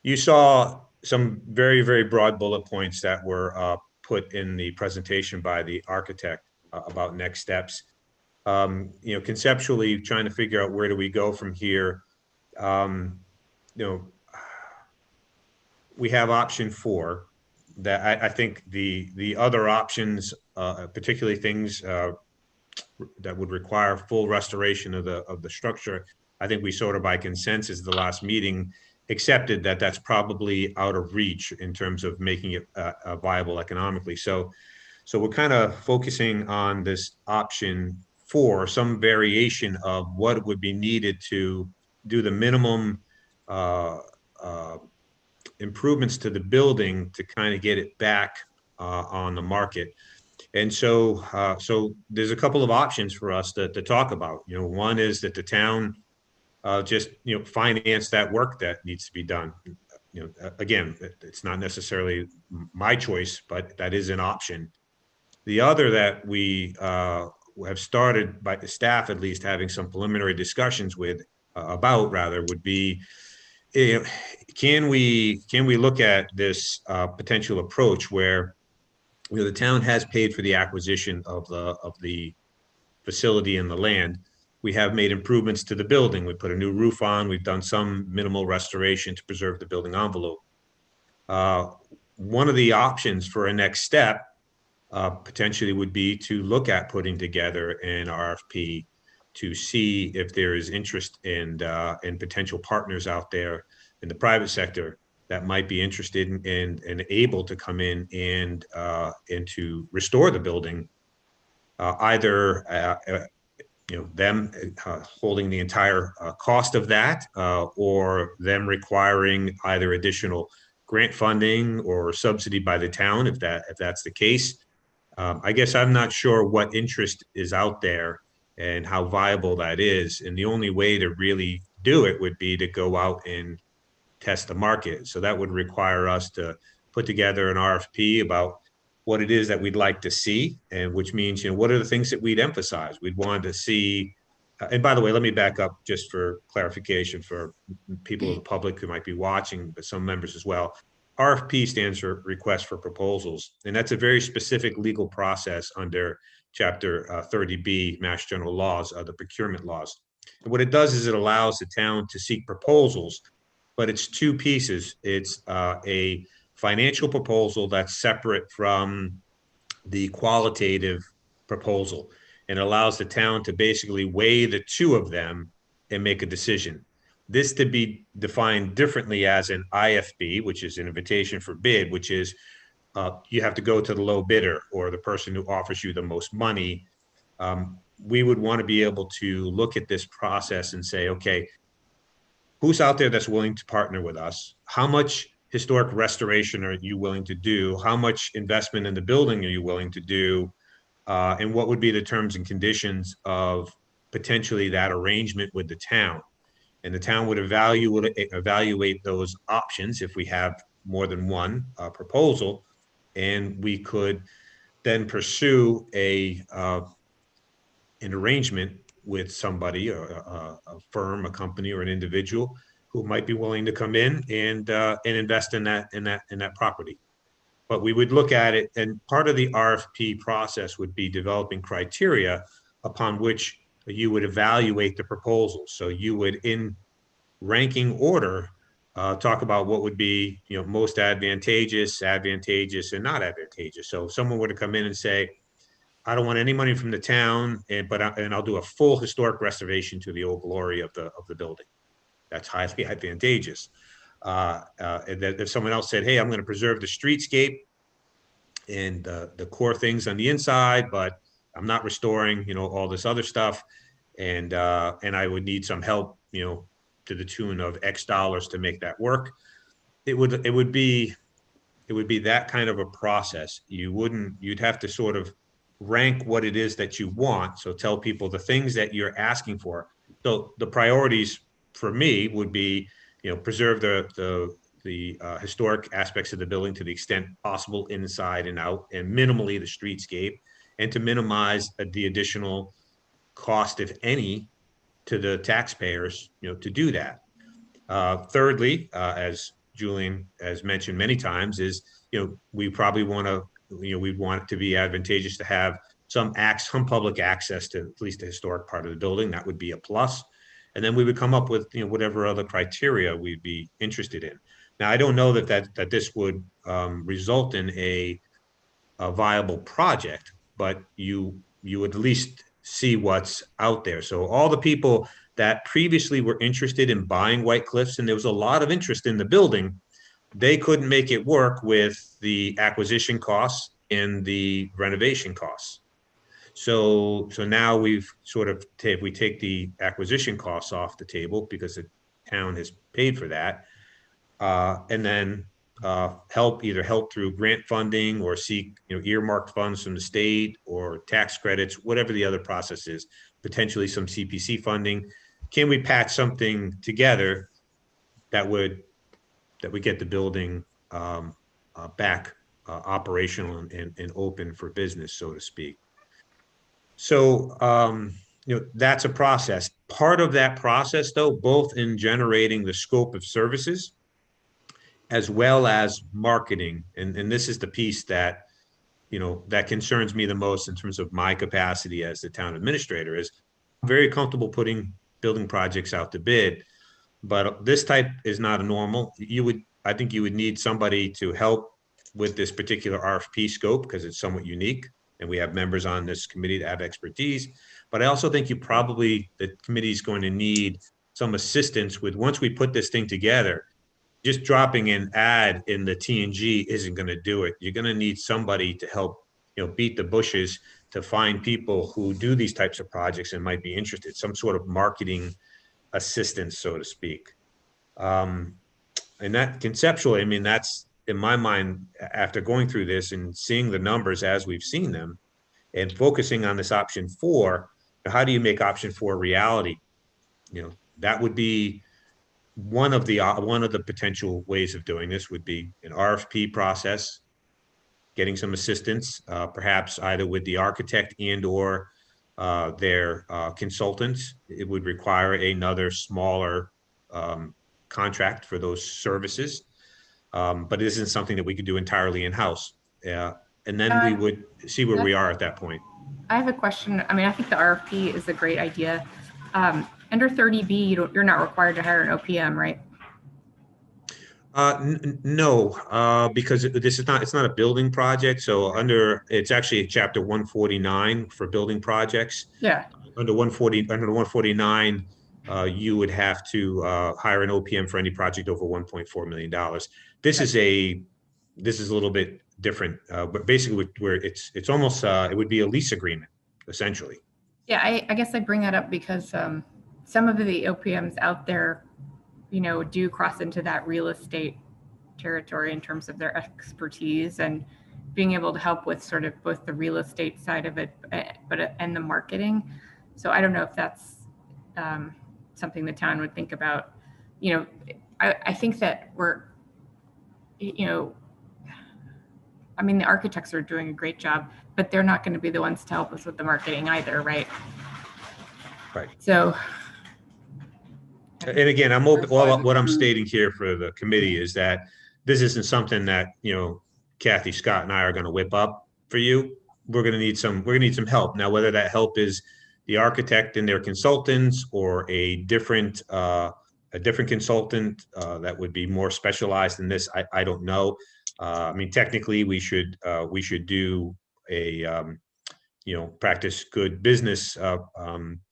you saw some very, very broad bullet points that were put in the presentation by the architect about next steps. You know, conceptually trying to figure out where do we go from here. You know, we have option 4 that I think the other options, particularly things that would require full restoration of the structure, I think we sort of by consensus the last meeting accepted that that's probably out of reach in terms of making it viable economically. So we're kind of focusing on this option 4, some variation of what would be needed to do the minimum improvements to the building to kind of get it back on the market. And so there's a couple of options for us to talk about. You know, one is that the town just, you know, finance that work that needs to be done. You know, again, it's not necessarily my choice, but that is an option. The other that we have started, by the staff at least, having some preliminary discussions with about rather would be, you know, can we look at this potential approach where, you know, the town has paid for the acquisition of the facility and the land. We have made improvements to the building. We put a new roof on. We've done some minimal restoration to preserve the building envelope. One of the options for a next step potentially would be to look at putting together an RFP to see if there is interest in potential partners out there in the private sector that might be interested in and able to come in and to restore the building, either you know, them holding the entire cost of that, or them requiring either additional grant funding or subsidy by the town, if that's the case. I guess I'm not sure what interest is out there and how viable that is. And the only way to really do it would be to go out and test the market. So that would require us to put together an RFP about what it is that we'd like to see, and which means, you know, what are the things that we'd emphasize? We'd want to see, and by the way, let me back up just for clarification for people of the public who might be watching, but some members as well. RFP stands for Request for Proposals, and that's a very specific legal process under Chapter 30B, Mass General Laws, the procurement laws. And what it does is it allows the town to seek proposals, but it's 2 pieces. It's a financial proposal that's separate from the qualitative proposal, and allows the town to basically weigh the two of them and make a decision. This to be defined differently as an IFB, which is an invitation for bid, which is you have to go to the low bidder or the person who offers you the most money. We would want to be able to look at this process and say, okay, who's out there that's willing to partner with us? How much historic restoration are you willing to do? How much investment in the building are you willing to do? And what would be the terms and conditions of potentially that arrangement with the town? And the town would evaluate those options if we have more than one proposal, and we could then pursue an arrangement with somebody, a firm, a company, or an individual who might be willing to come in and invest in that property. But we would look at it, and part of the RFP process would be developing criteria upon which you would evaluate the proposal. So you would, in ranking order, talk about what would be, most advantageous, and not advantageous. So if someone were to come in and say, I don't want any money from the town, but I'll do a full historic restoration to the old glory of the building. That's highly advantageous. And that if someone else said, hey, I'm going to preserve the streetscape and the core things on the inside, but I'm not restoring, all this other stuff, and I would need some help, to the tune of X dollars to make that work. It would be that kind of a process. You'd have to sort of rank what it is that you want. So tell people the things that you're asking for. So the priorities for me would be, preserve the historic aspects of the building to the extent possible, inside and out, and minimally the streetscape, and to minimize the additional cost, if any, to the taxpayers, to do that. Thirdly, as Julian has mentioned many times, is, we probably want to, we'd want it to be advantageous to have some public access to at least the historic part of the building. That would be a plus. And then we would come up with, whatever other criteria we'd be interested in. Now, I don't know that this would result in a viable project, but you would at least see what's out there. So all the people that previously were interested in buying White Cliffs, and there was a lot of interest in the building, they couldn't make it work with the acquisition costs and the renovation costs. So now we've sort of, if we take the acquisition costs off the table because the town has paid for that, and then either help through grant funding or seek, earmarked funds from the state or tax credits, whatever the other process is, potentially some CPC funding. Can we patch something together that would get the building back operational and open for business, so to speak? So, that's a process. Part of that process, though, both in generating the scope of services as well as marketing, and this is the piece that, that concerns me the most in terms of my capacity as the town administrator, is I'm very comfortable putting building projects out to bid, but this type is not a normal. I think you would need somebody to help with this particular RFP scope because it's somewhat unique, and we have members on this committee that have expertise. But I also think the committee is going to need some assistance with, once we put this thing together, just dropping an ad in the TNG isn't going to do it. You're going to need somebody to help, beat the bushes to find people who do these types of projects and might be interested, some sort of marketing assistance, so to speak. And that conceptually, that's, in my mind, after going through this and seeing the numbers as we've seen them and focusing on this option 4, how do you make option 4 reality? That would be one of the potential ways of doing this would be an RFP process, getting some assistance, perhaps either with the architect and or their consultants. It would require another smaller contract for those services. But it isn't something that we could do entirely in-house. And then we would see where we are at that point. I have a question. I think the RFP is a great idea. Under 30B, you're not required to hire an OPM, right? No, because it's not a building project. So it's actually chapter 149 for building projects. Yeah. Under 149, you would have to hire an OPM for any project over $1.4 million. This is a little bit different, but basically where it's almost it would be a lease agreement essentially. Yeah, I guess I bring that up because some of the OPMs out there, do cross into that real estate territory in terms of their expertise and being able to help with sort of both the real estate side of it, and the marketing. So I don't know if that's something the town would think about. I think that the architects are doing a great job, but they're not going to be the ones to help us with the marketing either, right? Right. So. And again, I'm open. Well, what I'm stating here for the committee is that this isn't something that, Kathy, Scott, and I are going to whip up for you. We're going to need some help. Now, whether that help is the architect and their consultants or a different consultant that would be more specialized in this, I don't know. Technically we should do a, practice good business,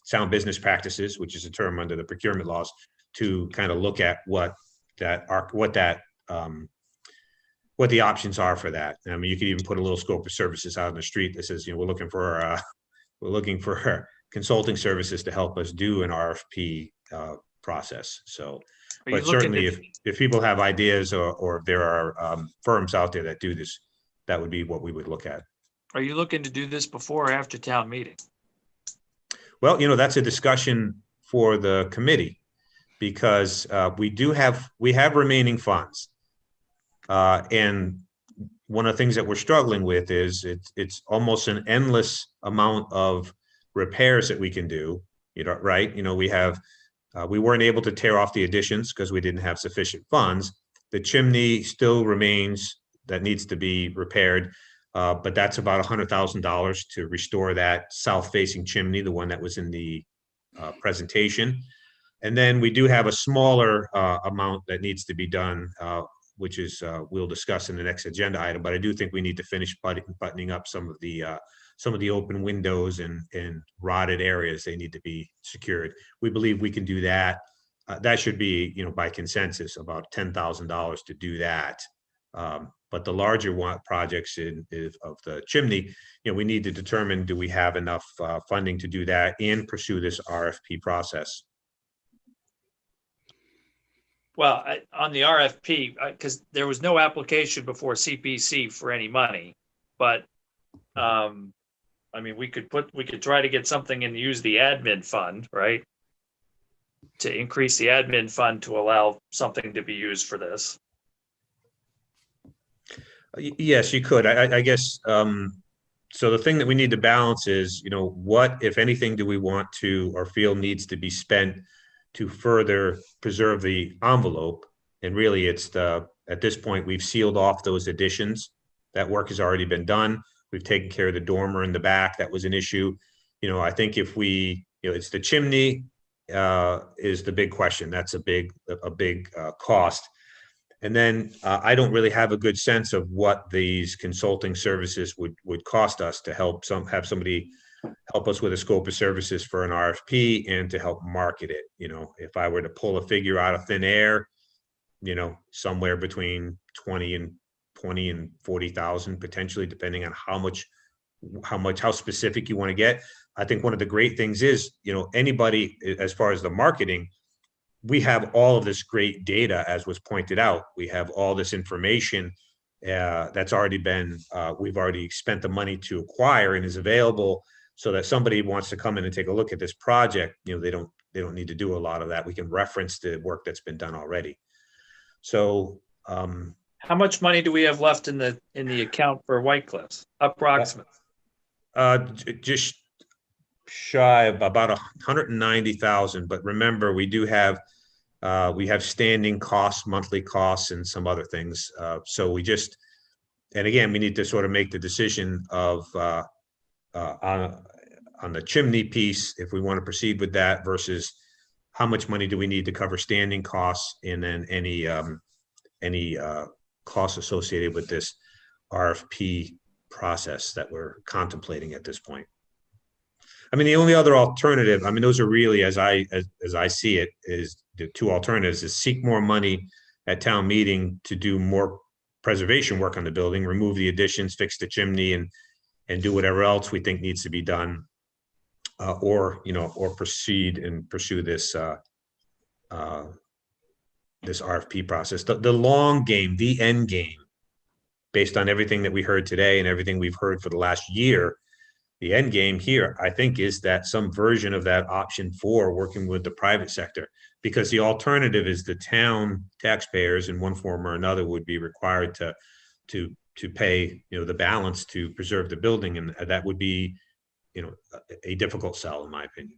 sound business practices, which is a term under the procurement laws, to kind of look at what the options are for that. You could even put a little scope of services out on the street that says, we're looking for consulting services to help us do an RFP process. So, but certainly if people have ideas or if there are firms out there that do this, that would be what we would look at. Are you looking to do this before or after town meeting? Well, that's a discussion for the committee because we have remaining funds. And one of the things that we're struggling with is it's almost an endless amount of repairs that we can do, right? We weren't able to tear off the additions because we didn't have sufficient funds. The chimney still remains that needs to be repaired. But that's about $100,000 to restore that south-facing chimney, the one that was in the presentation. And then we do have a smaller amount that needs to be done, which is we'll discuss in the next agenda item. But I do think we need to finish buttoning up some of the open windows and rotted areas. They need to be secured. We believe we can do that. That should be, by consensus, about $10,000 to do that. But the larger projects of the chimney, we need to determine, do we have enough funding to do that and pursue this RFP process? Well, on the RFP, because there was no application before CPC for any money, but we could try to get something and use the admin fund, right? To increase the admin fund to allow something to be used for this. Yes, you could. I guess. So the thing that we need to balance is, what, if anything, do we want to or feel needs to be spent to further preserve the envelope? And really, at this point, we've sealed off those additions. That work has already been done. We've taken care of the dormer in the back. That was an issue. I think if it's the chimney is the big question. That's a big cost. And then I don't really have a good sense of what these consulting services would cost us to have somebody help us with a scope of services for an RFP and to help market it. If I were to pull a figure out of thin air, somewhere between 20 and 40,000 potentially, depending on how specific you want to get. I think one of the great things is, anybody, as far as the marketing, we have all of this great data, as was pointed out. We have all this information that's already been, we've already spent the money to acquire and is available, so that somebody wants to come in and take a look at this project, they don't need to do a lot of that. We can reference the work that's been done already. So, how much money do we have left in the account for White Cliffs, approximately? Just shy of about 190,000. But remember, we do have standing costs, monthly costs, and some other things. So and again, we need to sort of make the decision of on the chimney piece, if we want to proceed with that, versus how much money do we need to cover standing costs, and then any any costs associated with this RFP process that we're contemplating at this point. I mean, the only other alternative, I mean, those are really, as I see it, is the two alternatives: is seek more money at town meeting to do more preservation work on the building, remove the additions, fix the chimney, and do whatever else we think needs to be done, or proceed and pursue this this RFP process. The long game, the end game, based on everything that we heard today and everything we've heard for the last year, the end game here, I think, is that some version of that option 4, working with the private sector, because the alternative is the town taxpayers in one form or another would be required to pay, the balance to preserve the building, and that would be, a difficult sell, in my opinion.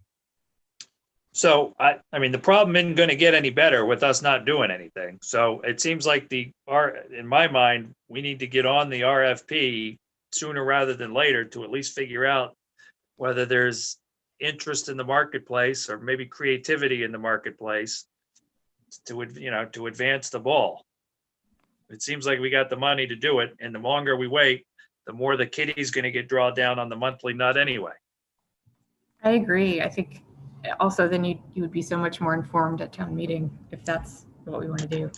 So I mean, the problem isn't going to get any better with us not doing anything. So it seems like in my mind, we need to get on the RFP sooner rather than later to at least figure out whether there's interest in the marketplace or maybe creativity in the marketplace to advance the ball. It seems like we got the money to do it, and the longer we wait, the more the kitty's going to get drawn down on the monthly nut anyway. I agree. I think also then you would be so much more informed at town meeting if that's what we want to do.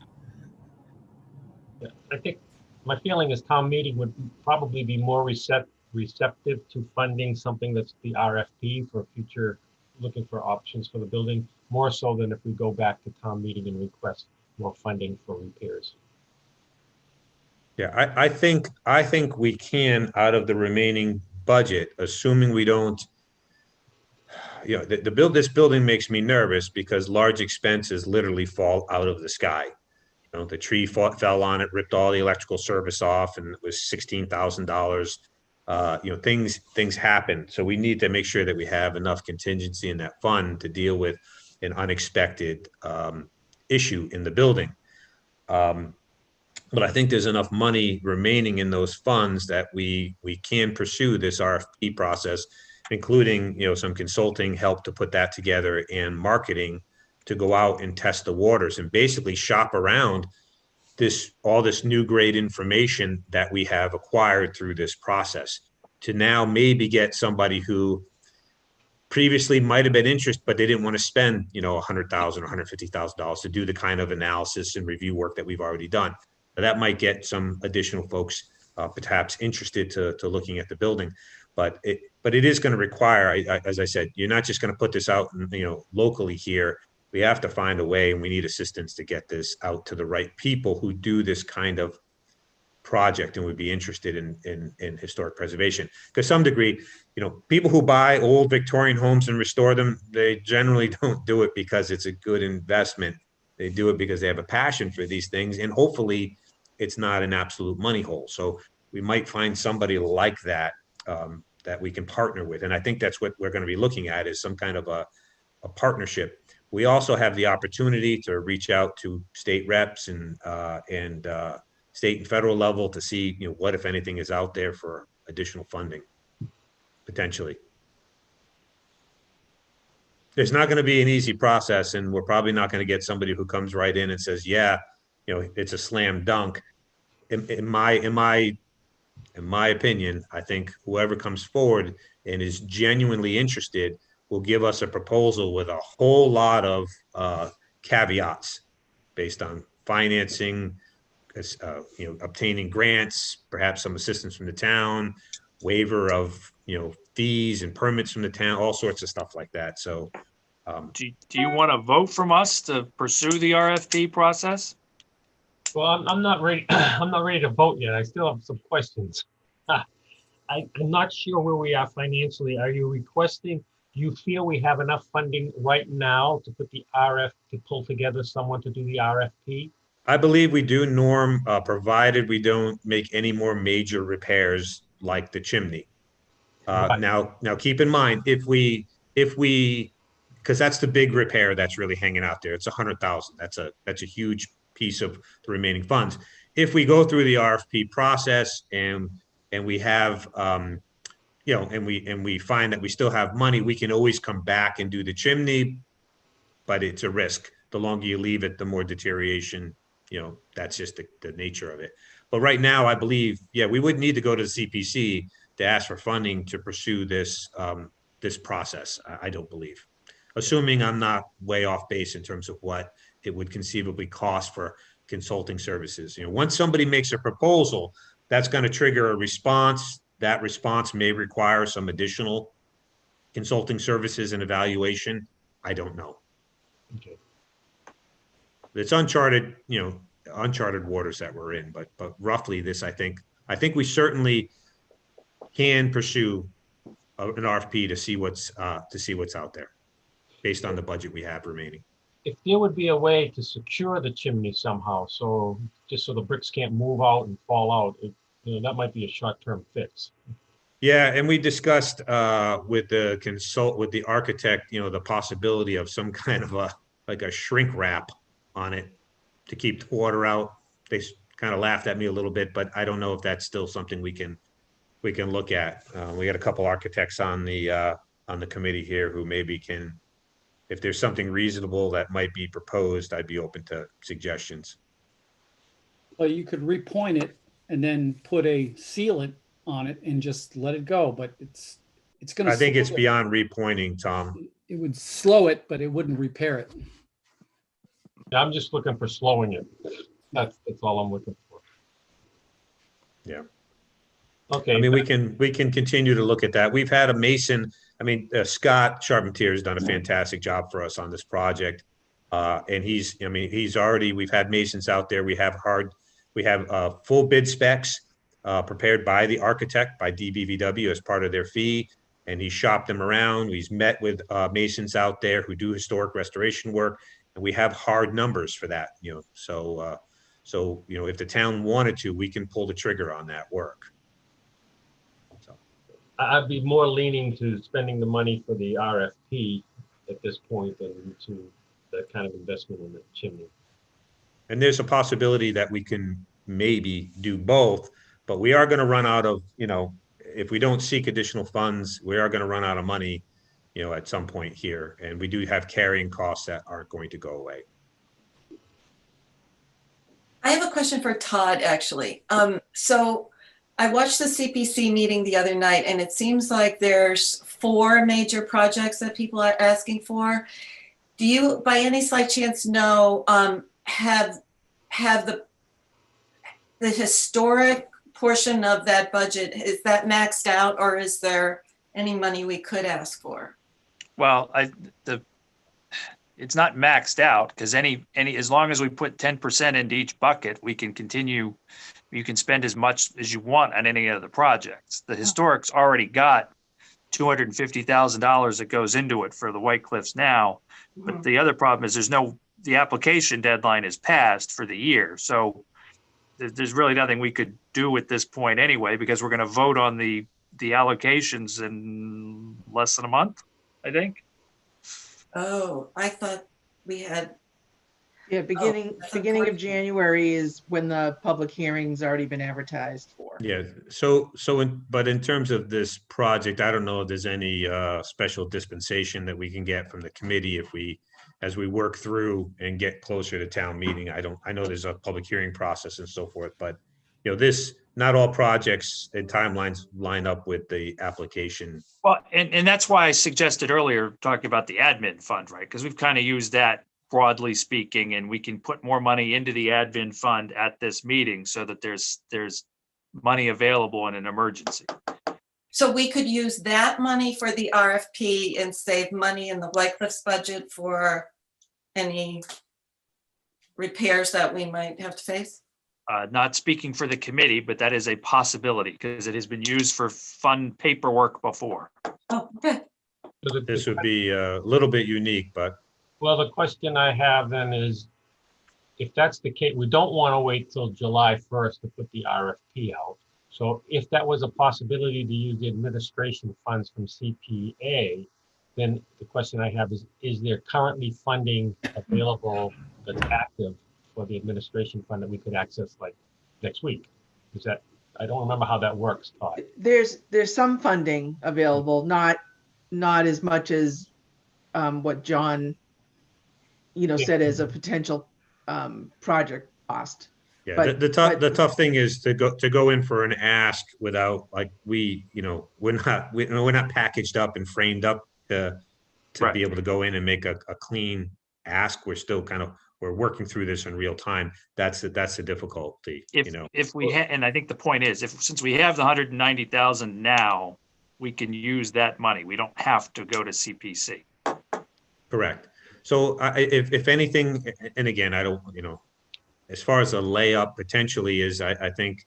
Yeah, I think my feeling is town meeting would probably be more receptive to funding something that's the RFP for future, looking for options for the building, more so than if we go back to town meeting and request more funding for repairs. Yeah, I think we can, out of the remaining budget, assuming we don't, this building makes me nervous because large expenses literally fall out of the sky. The tree fell on it, ripped all the electrical service off, and it was $16,000. Things happen. So we need to make sure that we have enough contingency in that fund to deal with an unexpected issue in the building. But I think there's enough money remaining in those funds that we can pursue this RFP process, including, some consulting help to put that together and marketing to go out and test the waters and basically shop around all this new great information that we have acquired through this process to now maybe get somebody who previously might have been interested, but they didn't want to spend, $100,000 or $150,000 to do the kind of analysis and review work that we've already done. That might get some additional folks perhaps interested to looking at the building, but it is going to require, as I said, you're not just going to put this out, locally here. We have to find a way, and we need assistance to get this out to the right people who do this kind of project and would be interested in historic preservation. Because some degree, people who buy old Victorian homes and restore them, they generally don't do it because it's a good investment. They do it because they have a passion for these things, and hopefully it's not an absolute money hole. So we might find somebody like that that we can partner with. And I think that's what we're going to be looking at, is some kind of a partnership. We also have the opportunity to reach out to state reps and state and federal level to see, what, if anything, is out there for additional funding, potentially. It's not going to be an easy process, and we're probably not going to get somebody who comes right in and says, yeah, it's a slam dunk. In my opinion, I think whoever comes forward and is genuinely interested will give us a proposal with a whole lot of caveats based on financing, obtaining grants, perhaps some assistance from the town, waiver of, fees and permits from the town, all sorts of stuff like that. So do you want to vote from us to pursue the RFP process? Well, I'm not ready. I'm not ready to vote yet. I still have some questions. I'm not sure where we are financially. Are you requesting? Do you feel we have enough funding right now to put the to pull together someone to do the RFP? I believe we do, Norm, provided we don't make any more major repairs like the chimney. Right. Now keep in mind, if we, because that's the big repair that's really hanging out there. It's $100,000. That's a huge piece of the remaining funds. If we go through the RFP process and we have, and we find that we still have money, we can always come back and do the chimney, but it's a risk. The longer you leave it, the more deterioration that's just the nature of it. But right now, I believe, yeah, we would need to go to the CPC to ask for funding to pursue this, this process. I don't believe, assuming I'm not way off base in terms of what it would conceivably cost for consulting services. Once somebody makes a proposal, that's going to trigger a response. That response may require some additional consulting services and evaluation. I don't know. Okay. It's uncharted, uncharted waters that we're in, but roughly this, I think we certainly can pursue an RFP to see what's out there based on the budget we have remaining. If there would be a way to secure the chimney somehow, so just so the bricks can't move out and fall out, that might be a short-term fix. Yeah, and we discussed with the architect, the possibility of some kind of a shrink wrap on it to keep the water out. They kind of laughed at me a little bit, but I don't know if that's still something we can look at. We got a couple architects on the committee here who maybe can, if there's something reasonable that might be proposed, I'd be open to suggestions. Well, you could repoint it and then put a sealant on it and just let it go, but it's going to. I think it's beyond repointing, Tom. It would slow it, but it wouldn't repair it. I'm just looking for slowing it. That's all I'm looking for. Yeah. Okay. I mean, we can continue to look at that. We've had a mason. I mean, Scott Charpentier has done a fantastic job for us on this project, and we've had masons out there. We have full bid specs prepared by the architect, by DBVW as part of their fee, and he shopped them around. He's met with masons out there who do historic restoration work, and we have hard numbers for that. So if the town wanted to, we can pull the trigger on that work. I'd be more leaning to spending the money for the RFP at this point than to that kind of investment in the chimney. And there's a possibility that we can maybe do both, but we are going to run out of, if we don't seek additional funds, we are going to run out of money, at some point here. And we do have carrying costs that aren't going to go away. I have a question for Todd, actually. So I watched the CPC meeting the other night, and it seems like there's 4 major projects that people are asking for. Do you, by any slight chance, know, have the historic portion of that budget, is that maxed out, or is there any money we could ask for? Well, it's not maxed out because any as long as we put 10% into each bucket, we can continue. You can spend as much as you want on any of the projects. The historic's already got $250,000 that goes into it for the White Cliffs now. But the other problem is the application deadline is passed for the year. So there's really nothing we could do at this point anyway, because we're going to vote on the allocations in less than a month, I think. Oh, I thought we had. Yeah, beginning of January is when the public hearing's already been advertised for. Yeah. But in terms of this project, I don't know if there's any special dispensation that we can get from the committee as we work through and get closer to town meeting. I know there's a public hearing process and so forth, but not all projects and timelines line up with the application. Well, and that's why I suggested earlier talking about the admin fund, right? Because we've kind of used that broadly speaking, and we can put more money into the admin fund at this meeting so that there's money available in an emergency. So we could use that money for the RFP and save money in the White Cliffs budget for any repairs that we might have to face? Not speaking for the committee, but that is a possibility because it has been used for fund paperwork before. Oh, okay. This would be a little bit unique, but. Well, the question I have then is, if that's the case, we don't want to wait till July 1st to put the RFP out. So if that was a possibility to use the administration funds from CPA, then the question I have is there currently funding available that's active for the administration fund that we could access like next week? Is that, I don't remember how that works, Todd. There's some funding available, not as much as what John said as a potential project cost. Yeah, But- the tough thing is to go in for an ask without, like, we're not packaged up and framed up to Right. be able to go in and make a clean ask. We're still we're working through this in real time. That's the difficulty, If we and I think the point is, since we have the 190,000 now, we can use that money. We don't have to go to CPC. Correct. So if anything, and again, I don't, as far as a layup potentially is, I think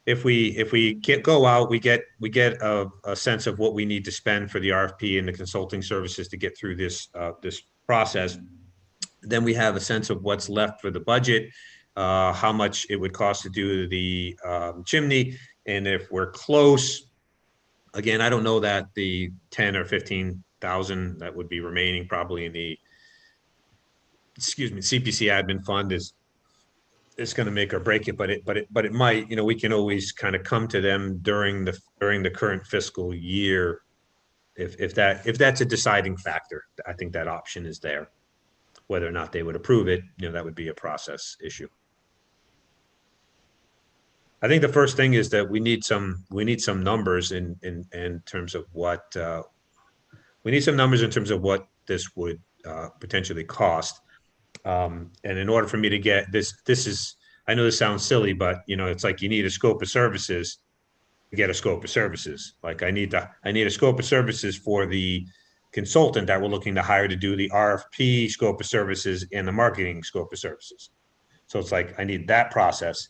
if we go out, we get a sense of what we need to spend for the RFP and the consulting services to get through this process. Then we have a sense of what's left for the budget, how much it would cost to do the chimney, and if we're close, again, I don't know that the 10 or 15,000 that would be remaining probably in the CPC admin fund is going to make or break it, but it might. We can always kind of come to them during the current fiscal year if that's a deciding factor. I think that option is there. Whether or not they would approve it, that would be a process issue. I think the first thing is that we need some numbers in terms of what this would potentially cost. And in order for me to get this is, I know this sounds silly, but it's like you need a scope of services to get a scope of services. Like I need a scope of services for the consultant that we're looking to hire to do the RFP scope of services and the marketing scope of services. So it's like I need that process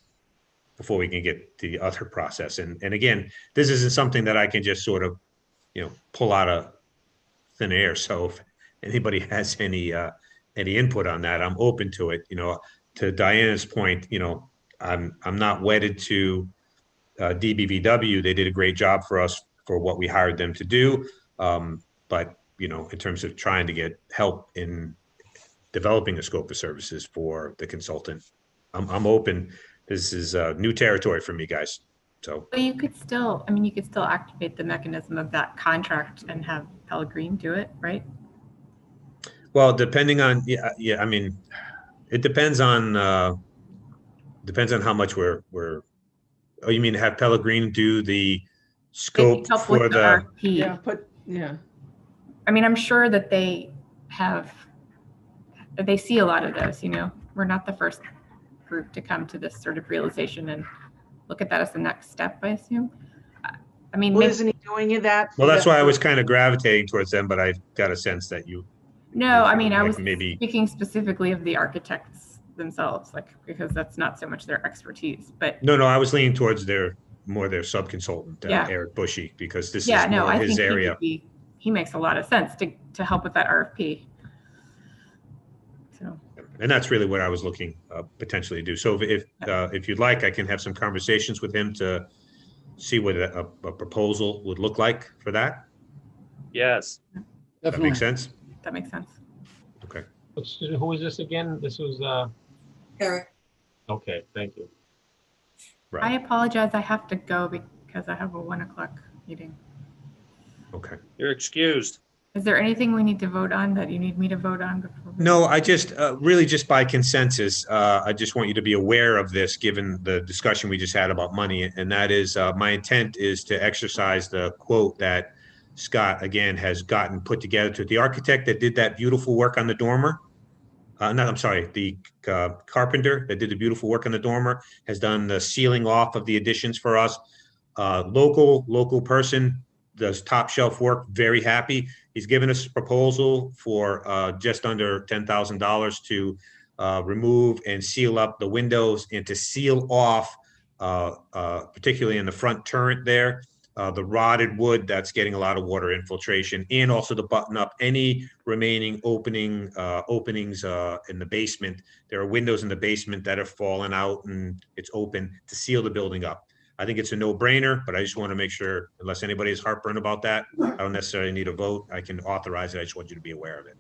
before we can get the other process. And again, this isn't something that I can just sort of pull out of thin air. So if anybody has any input on that, I'm open to it. To Diana's point, I'm not wedded to DBVW. They did a great job for us for what we hired them to do. But in terms of trying to get help in developing a scope of services for the consultant, I'm open. This is new territory for me, guys. So you could still activate the mechanism of that contract and have Pellegrin do it, right? Well, depending on, I mean, it depends on how much we're. Oh, you mean have Pellegrin do the scope Help for with the RFP. Yeah. I mean, I'm sure that they see a lot of those, we're not the first group to come to this sort of realization and look at that as the next step, I assume. I mean, Well, isn't he doing that? Well, that's why I was kind of gravitating towards them, but I got a sense that you. No, I mean, I was maybe speaking specifically of the architects themselves, because that's not so much their expertise, but. No, I was leaning towards their sub-consultant, Eric Bushy, because this is more his area. He makes a lot of sense to help with that RFP. So. And that's really what I was looking potentially to do. So if you'd like, I can have some conversations with him to see what a proposal would look like for that. Yes. That makes sense. That makes sense. Okay. Who is this again? This was Eric. Okay, thank you. Right. I apologize. I have to go because I have a 1:00 meeting. Okay. You're excused. Is there anything we need to vote on that you need me to vote on before? No, I just really just by consensus, I just want you to be aware of this, given the discussion we just had about money. And that is my intent is to exercise the quote that Scott, again, has gotten put together to the architect that did that beautiful work on the dormer. The carpenter that did the beautiful work on the dormer has done the sealing off of the additions for us. Local person does top shelf work, very happy. He's given us a proposal for just under $10,000 to remove and seal up the windows and to seal off, particularly in the front turret there, the rotted wood that's getting a lot of water infiltration, and also to button up any remaining openings in the basement. There are windows in the basement that have fallen out and it's open to seal the building up. I think it's a no-brainer, but I just want to make sure, unless anybody has heartburn about that, I don't necessarily need a vote. I can authorize it. I just want you to be aware of it.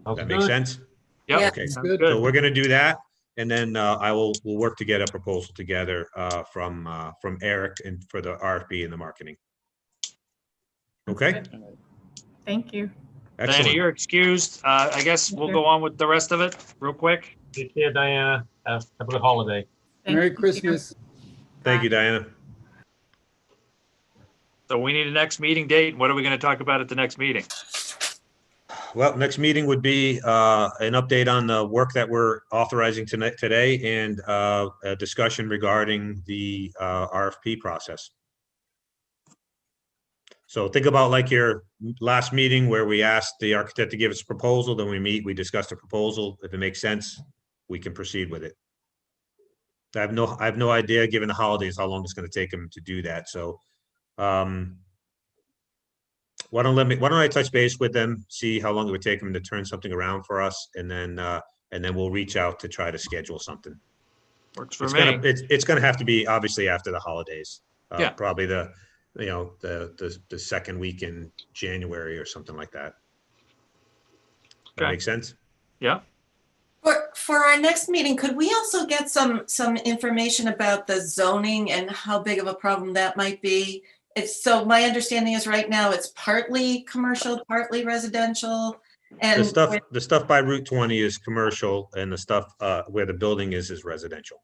Does that make sense? Yep. Yeah. Okay. Good. So we're going to do that, and then we'll work to get a proposal together from Eric and for the RFP and the marketing. Okay. Thank you. Diana, Excellent. you're excused. I guess we'll go on with the rest of it real quick. Take care, Diana. Have a good holiday. Thank Merry you. Christmas. Thank you, Diana. So we need a next meeting date. What are we going to talk about at the next meeting? Well, next meeting would be an update on the work that we're authorizing tonight, today, and a discussion regarding the RFP process. So think about like your last meeting where we asked the architect to give us a proposal, then we meet, we discuss the proposal. If it makes sense, we can proceed with it. I have no idea, given the holidays, how long it's going to take them to do that. So why don't I touch base with them, see how long it would take them to turn something around for us, and then we'll reach out to try to schedule something. Works for It's me. it's gonna have to be obviously after the holidays. Yeah. Probably the second week in January or something like that. That Okay. makes sense? Yeah. For our next meeting, could we also get some information about the zoning and how big of a problem that might be? So my understanding is right now it's partly commercial, partly residential. And The stuff by Route 20 is commercial, and the stuff where the building is residential.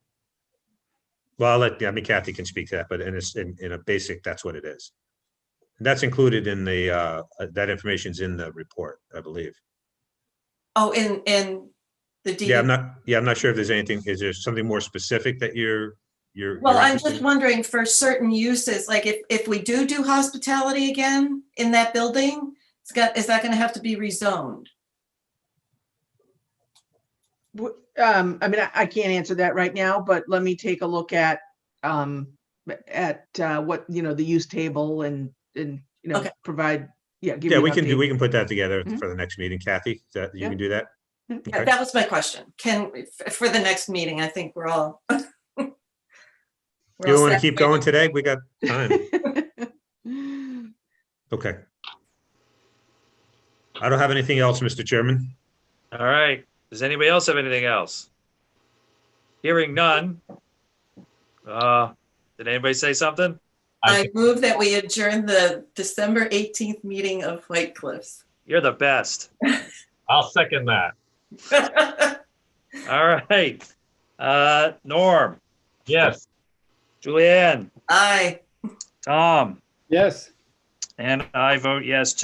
Well, Kathy can speak to that, but in a basic, that's what it is. That's included in the that information's in the report, I believe. Oh, in the deed. Yeah, I'm not sure if there's anything. Is there something more specific that you're Well, I'm interested just in? wondering for certain uses, like if we do hospitality again in that building, is that going to have to be rezoned? I mean, I can't answer that right now, but let me take a look at what, the use table and Okay. provide, give Yeah, you we an can update. we can put that together Mhm. for the next meeting, Kathy. You Yeah. can do that? Okay. That was my question. For the next meeting, I think we're all. You want to keep going today? We got time. Okay. I don't have anything else, Mr. Chairman. All right. Does anybody else have anything else? Hearing none. Did anybody say something? I move that we adjourn the December 18th meeting of White Cliffs. You're the best. I'll second that. All right. Norm, Yes. Julianne, Aye. Tom, Yes. and I vote yes too.